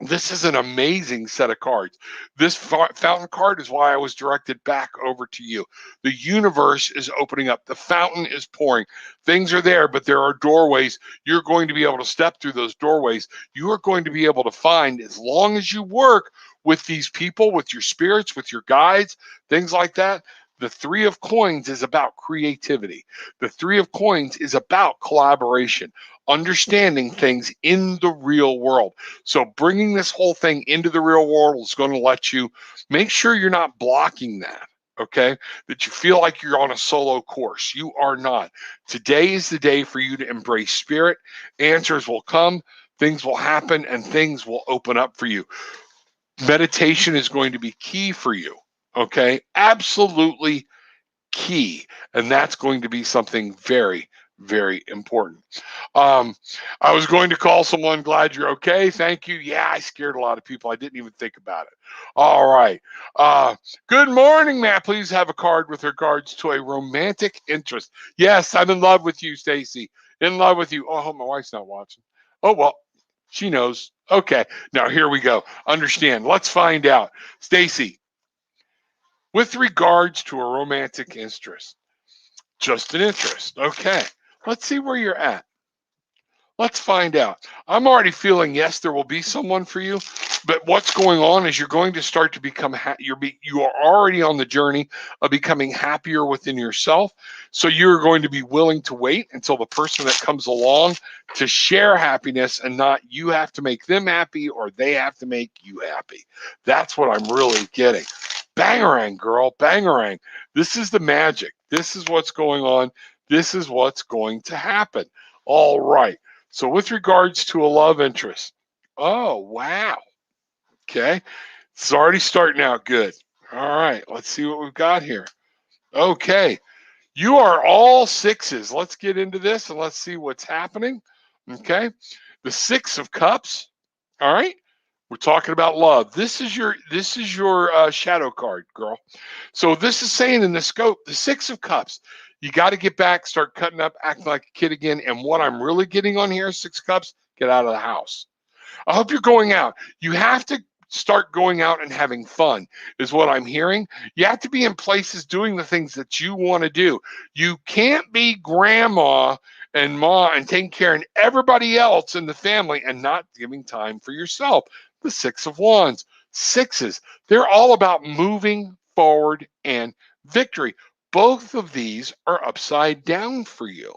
this is, an amazing set of cards. This fountain card is why I was directed back over to you. The universe is opening up. The fountain is pouring. Things are there, but there are doorways. You're going to be able to step through those doorways. You are going to be able to find, as long as you work with these people, with your spirits, with your guides, things like that. The Three of Coins is about creativity. The Three of Coins is about collaboration, understanding things in the real world. So bringing this whole thing into the real world is going to let you make sure you're not blocking that, okay? That you feel like you're on a solo course. You are not. Today is the day for you to embrace spirit. Answers will come, things will happen, and things will open up for you. Meditation is going to be key for you, okay? Absolutely key. And that's going to be something very, very important. Um, I was going to call someone, glad you're okay. Thank you. Yeah, I scared a lot of people. I didn't even think about it. All right. Good morning, Matt. Please have a card with regards to a romantic interest. Yes, I'm in love with you, Stacy. In love with you. Oh, I hope my wife's not watching. Oh, well, she knows. Okay. Now here we go. Understand. Let's find out. Stacy, with regards to a romantic interest, just an interest. Okay. Let's see where you're at. Let's find out. I'm already feeling, yes, there will be someone for you, but what's going on is you're going to start to become you are already on the journey of becoming happier within yourself. So you're going to be willing to wait until the person that comes along to share happiness, and not you have to make them happy or they have to make you happy. That's what I'm really getting. Bangarang, girl, bangarang. This is the magic. This is what's going on. This is what's going to happen. All right. So with regards to a love interest, oh, wow. Okay. It's already starting out good. All right. Let's see what we've got here. Okay. You are all sixes. Let's get into this and let's see what's happening. Okay. The Six of Cups. All right. We're talking about love. This is your shadow card, girl. So this is saying in the scope, the Six of Cups, you got to get back, start cutting up, acting like a kid again. And what I'm really getting on here, Six Cups, get out of the house. I hope you're going out. You have to start going out and having fun, is what I'm hearing. You have to be in places doing the things that you want to do. You can't be grandma and ma and taking care of everybody else in the family and not giving time for yourself. The Six of Wands, sixes, they're all about moving forward and victory. Both of these are upside down for you.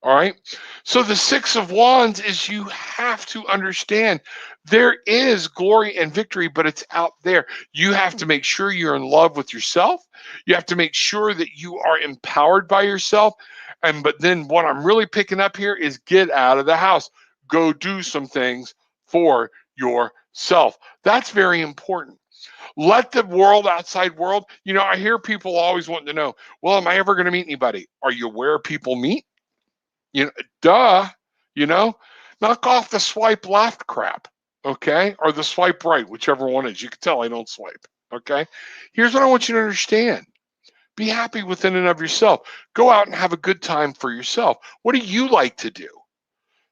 All right. So the Six of Wands is, you have to understand there is glory and victory, but it's out there. You have to make sure you're in love with yourself. You have to make sure that you are empowered by yourself. But then what I'm really picking up here is get out of the house. Go do some things for yourself. That's very important. Let the world, outside world, I hear people always wanting to know, well, am I ever going to meet anybody? Are you where people meet? Duh, you know, knock off the swipe left crap. okay? Or the swipe right, whichever one is. You can tell I don't swipe, okay? Here's what I want you to understand. Be happy within and of yourself. Go out and have a good time for yourself. What do you like to do?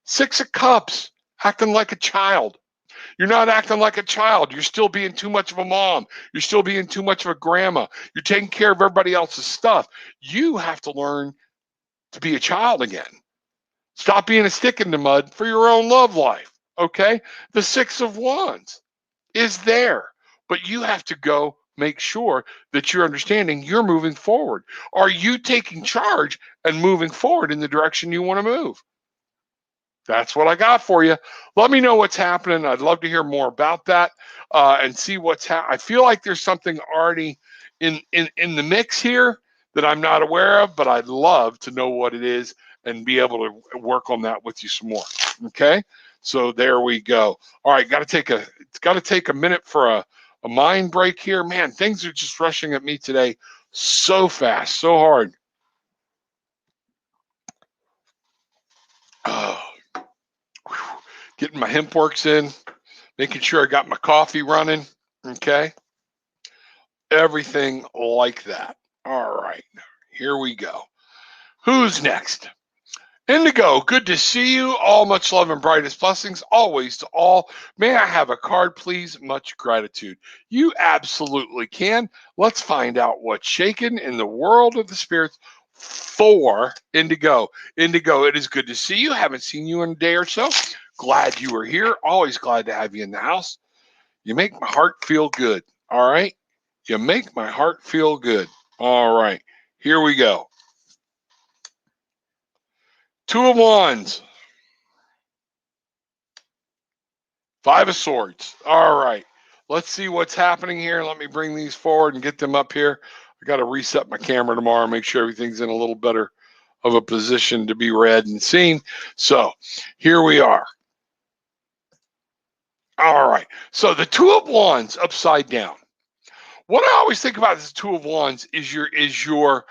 Six of Cups, acting like a child. You're not acting like a child. You're still being too much of a mom. You're still being too much of a grandma. You're taking care of everybody else's stuff. You have to learn to be a child again. Stop being a stick in the mud for your own love life, okay? The Six of Wands is there, but you have to go make sure that you're understanding you're moving forward. Are you taking charge and moving forward in the direction you want to move? That's what I got for you. Let me know what's happening. I'd love to hear more about that and see what's happening. I feel like there's something already in the mix here that I'm not aware of, but I'd love to know what it is and be able to work on that with you some more. Okay, so there we go. All right, got to take a minute for a mind break here. Man, things are just rushing at me today so fast, so hard. Oh. Getting my hemp works in, making sure I got my coffee running. Okay. Everything like that. All right. Here we go. Who's next? Indigo, good to see you. All much love and brightest blessings always to all. May I have a card, please? Much gratitude. You absolutely can. Let's find out what's shaking in the world of the spirits for Indigo. Indigo, it is good to see you. Haven't seen you in a day or so. Glad you were here. Always glad to have you in the house. You make my heart feel good. All right. You make my heart feel good. All right. Here we go. Two of Wands. Five of Swords. All right. Let's see what's happening here. Let me bring these forward and get them up here. I got to reset my camera tomorrow, make sure everything's in a little better of a position to be read and seen. So here we are. All right. So the Two of Wands upside down. What I always think about this Two of Wands is you're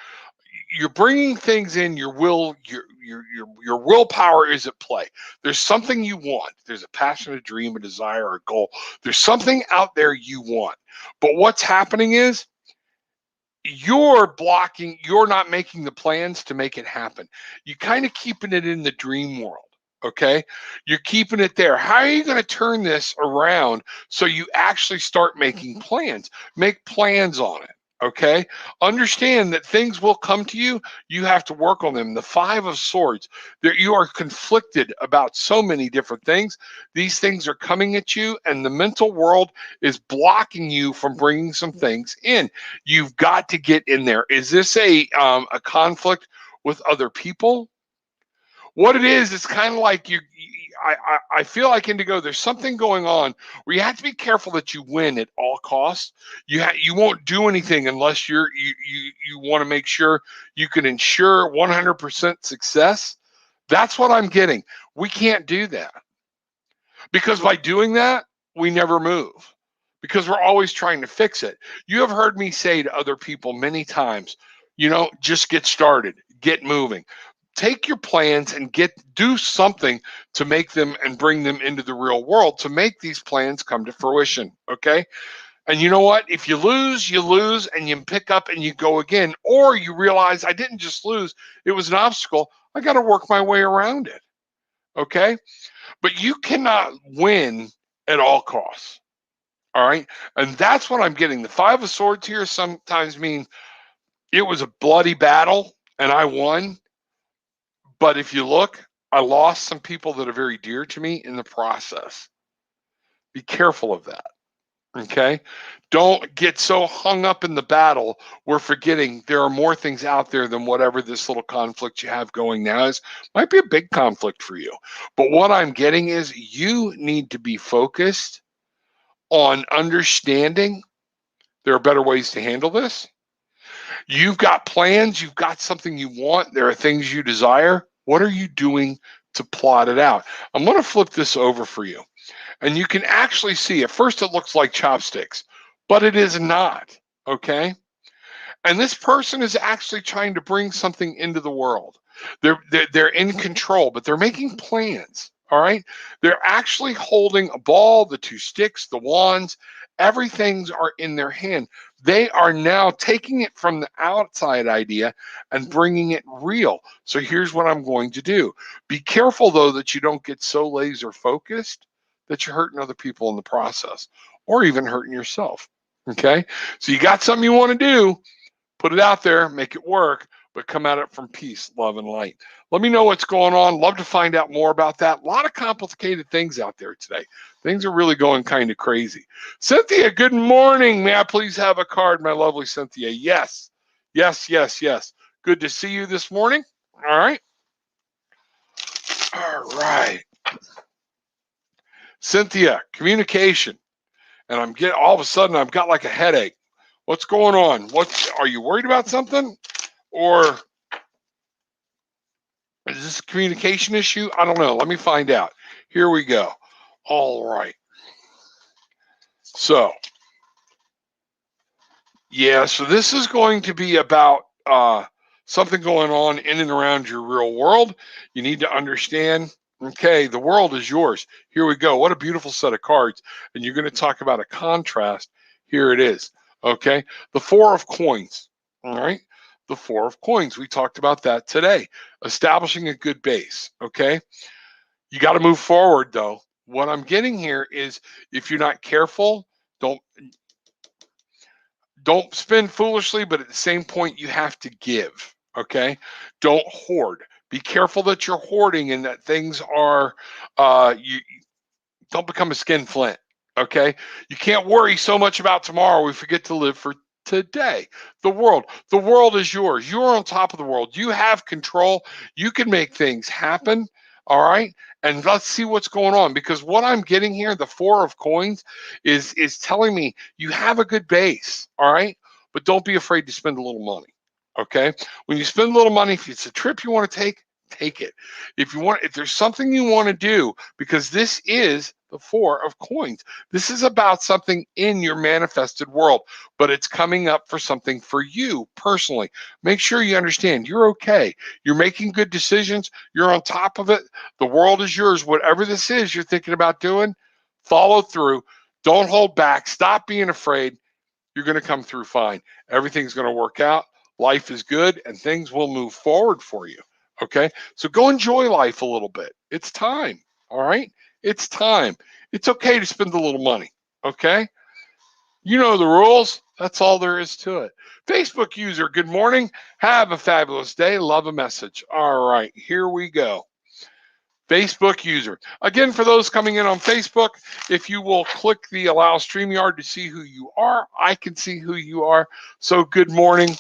bringing things in. Your will, your willpower is at play. There's something you want. There's a passion, a dream, a desire, a goal. There's something out there you want. But what's happening is you're blocking. You're not making the plans to make it happen. You're kind of keeping it in the dream world. Okay, you're keeping it there. How are you going to turn this around so you actually start making plans? Make plans on it. Okay, understand that things will come to you. You have to work on them. The Five of Swords, that you are conflicted about so many different things. These things are coming at you, and the mental world is blocking you from bringing some things in. You've got to get in there. Is this a conflict with other people? What it is, it's kind of like I feel like Indigo, there's something going on where you have to be careful that you win at all costs. You won't do anything unless you want to make sure you can ensure 100% success. That's what I'm getting. We can't do that because by doing that, we never move because we're always trying to fix it. You have heard me say to other people many times, just get started, get moving. Take your plans and do something to make them and bring them into the real world to make these plans come to fruition. Okay. And you know what? If you lose and you pick up and you go again, or you realize I didn't just lose, it was an obstacle. I got to work my way around it. Okay. But you cannot win at all costs. All right. And that's what I'm getting. The Five of Swords here sometimes mean it was a bloody battle and I won. But if you look, I lost some people that are very dear to me in the process. Be careful of that. Okay. Don't get so hung up in the battle. We're forgetting there are more things out there than whatever this little conflict you have going now is. Might be a big conflict for you. But what I'm getting is you need to be focused on understanding there are better ways to handle this. You've got plans, you've got something you want, there are things you desire. What are you doing to plot it out? I'm going to flip this over for you. And you can actually see, at first it looks like chopsticks, but it is not, okay? And this person is actually trying to bring something into the world. They're in control, but they're making plans, All right. They're actually holding a ball, the two sticks, the wands, everything's are in their hand. They are now taking it from the outside idea and bringing it real. So here's what I'm going to do. Be careful though that you don't get so laser focused that you're hurting other people in the process or even hurting yourself. Okay. So you got something you want to do, put it out there, make it work, but come at it from peace, love, and light. Let me know what's going on. Love to find out more about that. A lot of complicated things out there today. Things are really going kind of crazy. Cynthia, good morning. May I please have a card, my lovely Cynthia? Yes, yes, yes, yes. Good to see you this morning. All right. All right. Cynthia, communication. And I'm getting all of a sudden I've got like a headache. What's going on? Are you worried about something? Or is this a communication issue? I don't know. Let me find out. Here we go. All right. So, yeah, so this is going to be about something going on in and around your real world. You need to understand, okay, the world is yours. Here we go. What a beautiful set of cards. And you're going to talk about a contrast. Here it is. Okay. The Four of Coins. All right. The Four of Coins. We talked about that today. Establishing a good base. Okay. You got to move forward though. What I'm getting here is if you're not careful, don't spend foolishly, but at the same point you have to give. Okay. Don't hoard. Be careful that you're hoarding and that things are you don't become a skinflint. Okay. You can't worry so much about tomorrow. We forget to live for today. The world is yours. You're on top of the world. You have control. You can make things happen. All right. And let's see what's going on, because what I'm getting here, the Four of Coins, is telling me you have a good base. All right. But don't be afraid to spend a little money. Okay. When you spend a little money, if it's a trip you want to take it. If there's something you want to do, because this is the Four of Coins. This is about something in your manifested world, but it's coming up for something for you personally. Make sure you understand you're okay. You're making good decisions. You're on top of it. The world is yours. Whatever this is you're thinking about doing, follow through. Don't hold back. Stop being afraid. You're going to come through fine. Everything's going to work out. Life is good and things will move forward for you. Okay. So go enjoy life a little bit. It's time. All right. It's time. It's okay to spend a little money. Okay. You know the rules. That's all there is to it. Facebook user, good morning. Have a fabulous day. Love a message. All right. Here we go. Facebook user. Again, for those coming in on Facebook, if you will click the allow StreamYard to see who you are, I can see who you are. So good morning.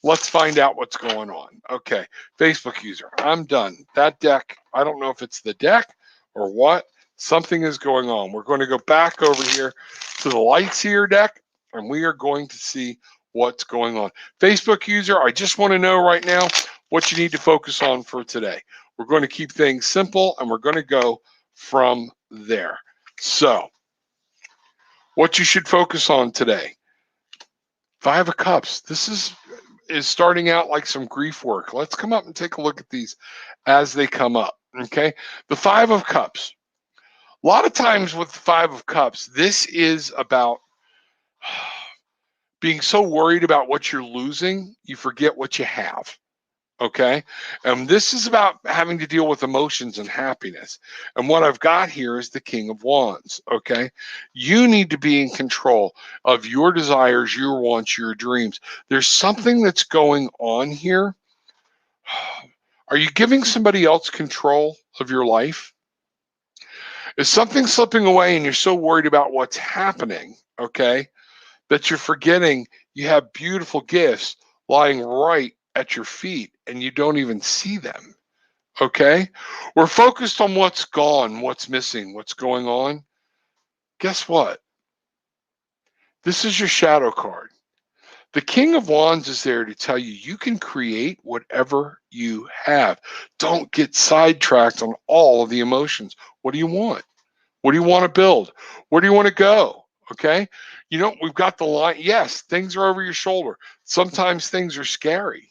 Let's find out what's going on. Okay, Facebook user, I'm done. That deck, I don't know if it's the deck or what. Something is going on. We're going to go back over here to the lights here deck, and we are going to see what's going on. Facebook user, I just want to know right now what you need to focus on for today. We're going to keep things simple, and we're going to go from there. So, what you should focus on today. Five of Cups. This is starting out like some grief work. Let's come up and take a look at these as they come up. Okay. The Five of Cups. A lot of times with the Five of Cups, this is about being so worried about what you're losing, you forget what you have. Okay. And this is about having to deal with emotions and happiness. And what I've got here is the King of Wands. Okay. You need to be in control of your desires, your wants, your dreams. There's something that's going on here. Are you giving somebody else control of your life? Is something slipping away and you're so worried about what's happening? Okay. That you're forgetting you have beautiful gifts lying right at your feet and you don't even see them. Okay. We're focused on what's gone, what's missing, what's going on. Guess what? This is your shadow card. The King of Wands is there to tell you you can create whatever you have. Don't get sidetracked on all of the emotions. What do you want? What do you want to build? Where do you want to go? Okay. You know, we've got the line. Yes, things are over your shoulder. Sometimes things are scary.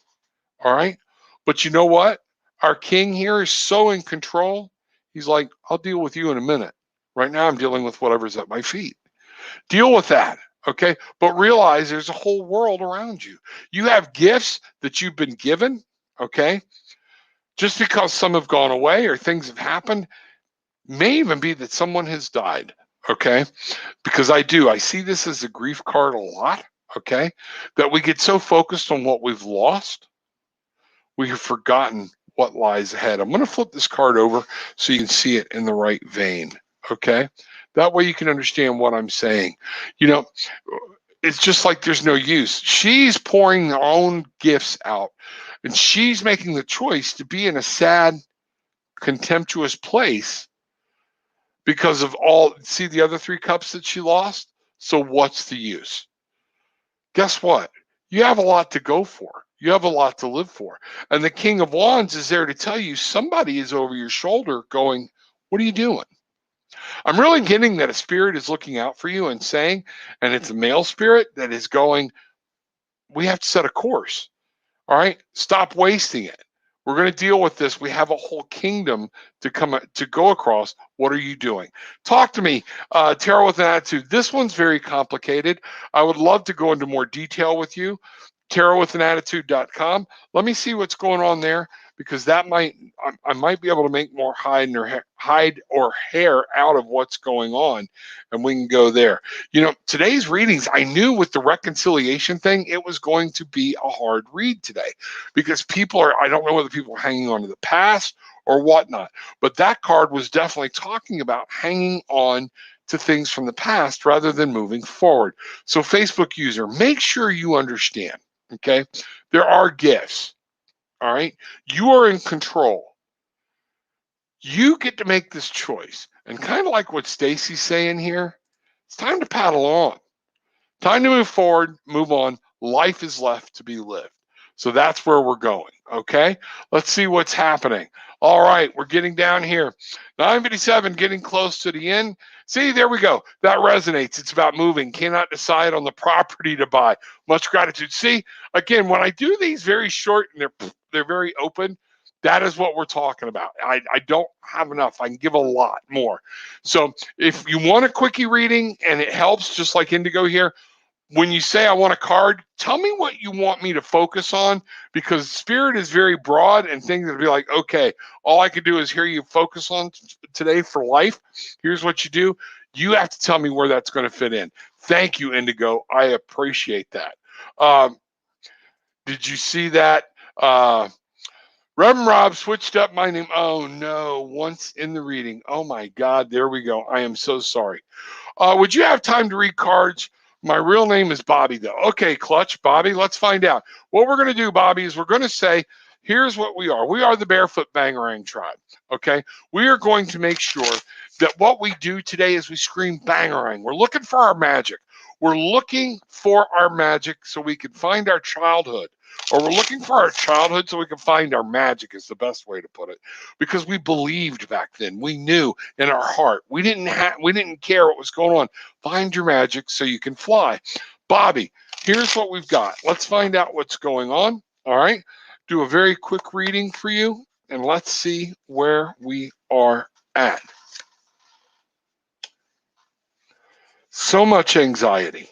All right. But you know what? Our king here is so in control. He's like, I'll deal with you in a minute. Right now, I'm dealing with whatever's at my feet. Deal with that, okay? But realize there's a whole world around you. You have gifts that you've been given, okay? Just because some have gone away or things have happened, may even be that someone has died, okay? Because I see this as a grief card a lot, okay? That we get so focused on what we've lost, we have forgotten what lies ahead. I'm going to flip this card over so you can see it in the right vein, okay? That way you can understand what I'm saying. You know, it's just like there's no use. She's pouring her own gifts out, and she's making the choice to be in a sad, contemptuous place because of see the other 3 cups that she lost? So what's the use? Guess what? You have a lot to go for. You have a lot to live for. And the King of Wands is there to tell you somebody is over your shoulder going, what are you doing? I'm really getting that a spirit is looking out for you and saying, and it's a male spirit that is going, we have to set a course. All right, stop wasting it. We're going to deal with this. We have a whole kingdom to go across. What are you doing? Talk to me, Tarot with an Attitude. This one's very complicated. I would love to go into more detail with you. TarotwithanAttitude.com. Let me see what's going on there, because I might be able to make more hide or hair out of what's going on, and we can go there. You know, today's readings, I knew with the reconciliation thing, it was going to be a hard read today, because I don't know whether people are hanging on to the past or whatnot, but that card was definitely talking about hanging on to things from the past rather than moving forward. So Facebook user, make sure you understand, okay? There are gifts, all right? You are in control. You get to make this choice. And kind of like what Stacy's saying here, it's time to paddle on. Time to move forward, move on. Life is left to be lived. So that's where we're going, okay? Let's see what's happening. All right, we're getting down here. 9:57, getting close to the end. See, there we go. That resonates. It's about moving. Cannot decide on the property to buy. Much gratitude. See, again, when I do these very short and they're very open, that is what we're talking about. I don't have enough. I can give a lot more. So if you want a quickie reading and it helps, just like Indigo here, when you say I want a card, tell me what you want me to focus on, because spirit is very broad and things that be like, okay, all I could do is hear you focus on today for life. Here's what you do. You have to tell me where that's going to fit in. Thank you, Indigo. I appreciate that. Did you see that? Reverend Rob switched up my name. Oh no, once in the reading. Oh my God, there we go. I am so sorry. Would you have time to read cards? My real name is Bobby, though. Okay, Clutch, Bobby, let's find out. What we're going to do, Bobby, is we're going to say, here's what we are. We are the Barefoot Bangarang tribe, okay? We are going to make sure that what we do today is we scream Bangarang. We're looking for our magic. We're looking for our magic so we can find our childhood. Or we're looking for our childhood so we can find our magic, is the best way to put it. Because we believed back then. We knew in our heart. We didn't care what was going on. Find your magic so you can fly. Bobby, here's what we've got. Let's find out what's going on. All right. Do a very quick reading for you, and let's see where we are at. So much anxiety.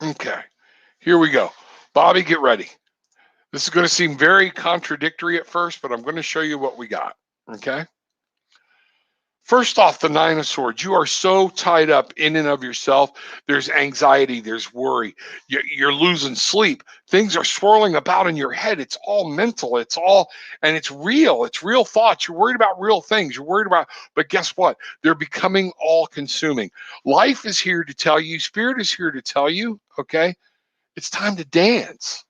Okay. Here we go. Bobby, get ready. This is going to seem very contradictory at first, but I'm going to show you what we got. Okay. First off, the Nine of Swords. You are so tied up in and of yourself. There's anxiety. There's worry. You're losing sleep. Things are swirling about in your head. It's all mental. And it's real. It's real thoughts. You're worried about real things. You're worried about, but guess what? They're becoming all consuming. Life is here to tell you. Spirit is here to tell you, okay? It's time to dance.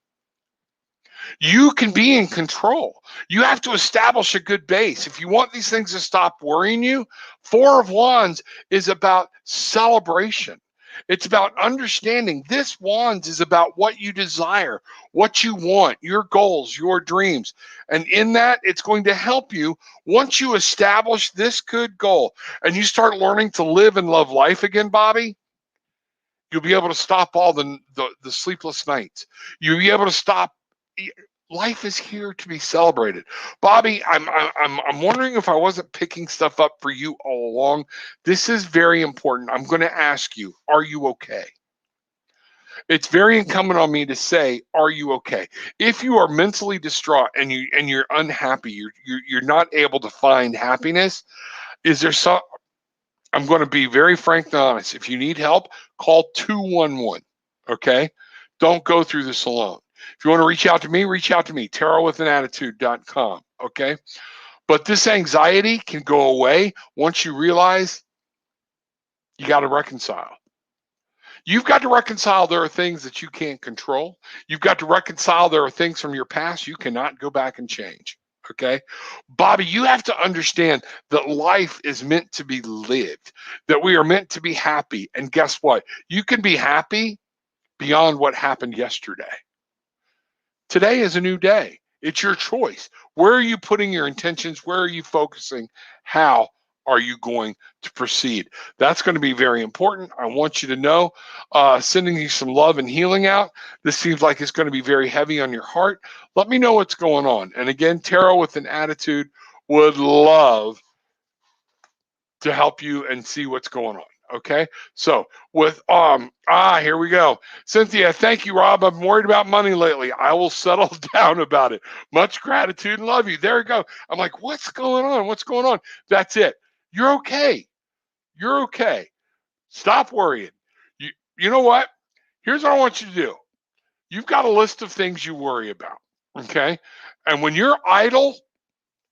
You can be in control. You have to establish a good base. If you want these things to stop worrying you, Four of Wands is about celebration. It's about understanding this Wands is about what you desire, what you want, your goals, your dreams. And in that, it's going to help you once you establish this good goal and you start learning to live and love life again, Bobby. You'll be able to stop all the sleepless nights. You'll be able to stop Life is here to be celebrated. Bobby, I'm wondering if I wasn't picking stuff up for you all along. This is very important. I'm going to ask you, are you okay? It's very incumbent on me to say, are you okay? If you are mentally distraught and you're unhappy, you're not able to find happiness, is there some I'm going to be very frank and honest. If you need help, call 211. Okay? Don't go through this alone. If you want to reach out to me, TarotwithanAttitude.com. Okay? But this anxiety can go away once you realize you got to reconcile. You've got to reconcile there are things that you can't control. You've got to reconcile there are things from your past you cannot go back and change. Okay. Bobby, you have to understand that life is meant to be lived, that we are meant to be happy. And guess what? You can be happy beyond what happened yesterday. Today is a new day. It's your choice. Where are you putting your intentions? Where are you focusing? How are you going to proceed? That's going to be very important. I want you to know, sending you some love and healing out. This seems like it's going to be very heavy on your heart. Let me know what's going on. And again, Tarot with an Attitude would love to help you and see what's going on. Okay. So with here we go. Cynthia, thank you, Rob. I'm worried about money lately. I will settle down about it. Much gratitude and love you. There you go. I'm like, what's going on? What's going on? That's it. You're okay. You're okay. Stop worrying. You know what? Here's what I want you to do. You've got a list of things you worry about. Okay. And when you're idle,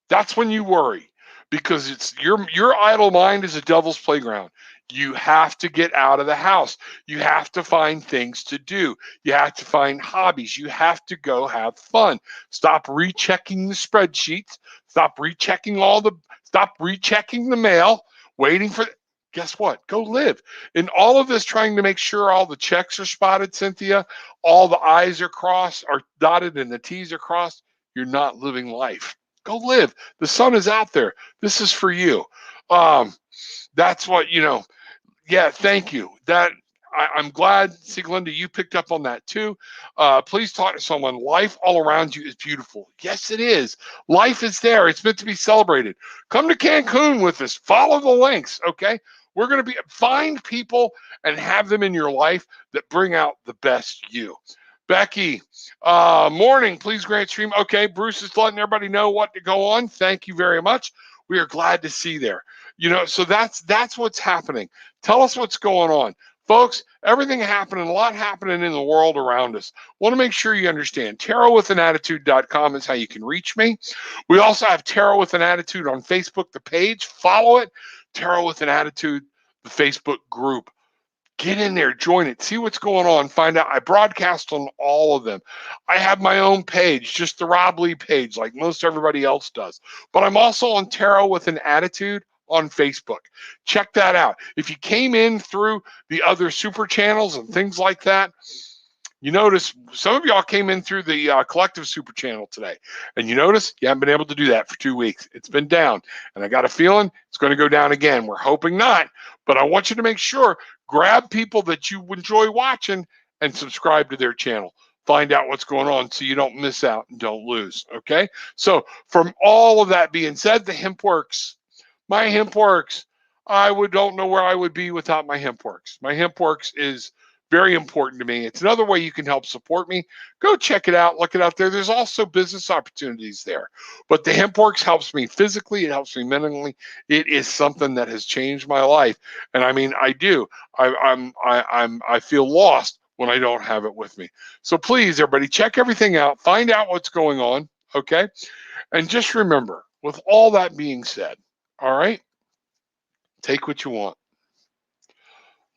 that's when you worry, because it's your idle mind is a devil's playground. You have to get out of the house. You have to find things to do. You have to find hobbies. You have to go have fun. Stop rechecking the spreadsheets. Stop rechecking the mail, waiting for guess what? Go live. In all of this trying to make sure all the checks are spotted, Cynthia, all the I's are crossed, are dotted, and the T's are crossed, you're not living life. Go live. The sun is out there. This is for you. That's what, yeah, thank you. I'm glad, Sieglinde, you picked up on that too. Please talk to someone. Life all around you is beautiful. Yes, it is. Life is there. It's meant to be celebrated. Come to Cancun with us. Follow the links, okay? We're going to find people and have them in your life that bring out the best you. Becky, morning, please grant stream. Okay, Bruce is letting everybody know what to go on. Thank you very much. We are glad to see there. So that's what's happening. Tell us what's going on. Folks, everything happening, a lot happening in the world around us. Want to make sure you understand. TarotwithanAttitude.com is how you can reach me. We also have Tarot with an Attitude on Facebook, the page. Follow it. Tarot with an Attitude, the Facebook group. Get in there, join it, see what's going on, find out. I broadcast on all of them. I have my own page, just the Rob Lee page, like most everybody else does. But I'm also on Tarot with an Attitude on Facebook. Check that out. If you came in through the other super channels and things like that, you notice some of y'all came in through the collective super channel today, and you notice you haven't been able to do that for 2 weeks. It's been down, and I got a feeling it's going to go down again. We're hoping not, but I want you to make sure, grab people that you enjoy watching and subscribe to their channel. Find out what's going on so you don't miss out and don't lose, okay? So from all of that being said, the hemp works. My hemp works. Don't know where I would be without my hemp works. My hemp works is very important to me. It's another way you can help support me. Go check it out. Look it out there. There's also business opportunities there. But the HempWorks helps me physically. It helps me mentally. It is something that has changed my life. And I mean, I do. I feel lost when I don't have it with me. So please, everybody, check everything out. Find out what's going on. Okay. And just remember, with all that being said, all right, take what you want.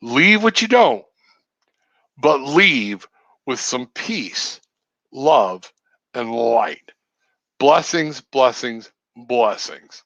Leave what you don't. But leave with some peace, love, and light. Blessings, blessings, blessings.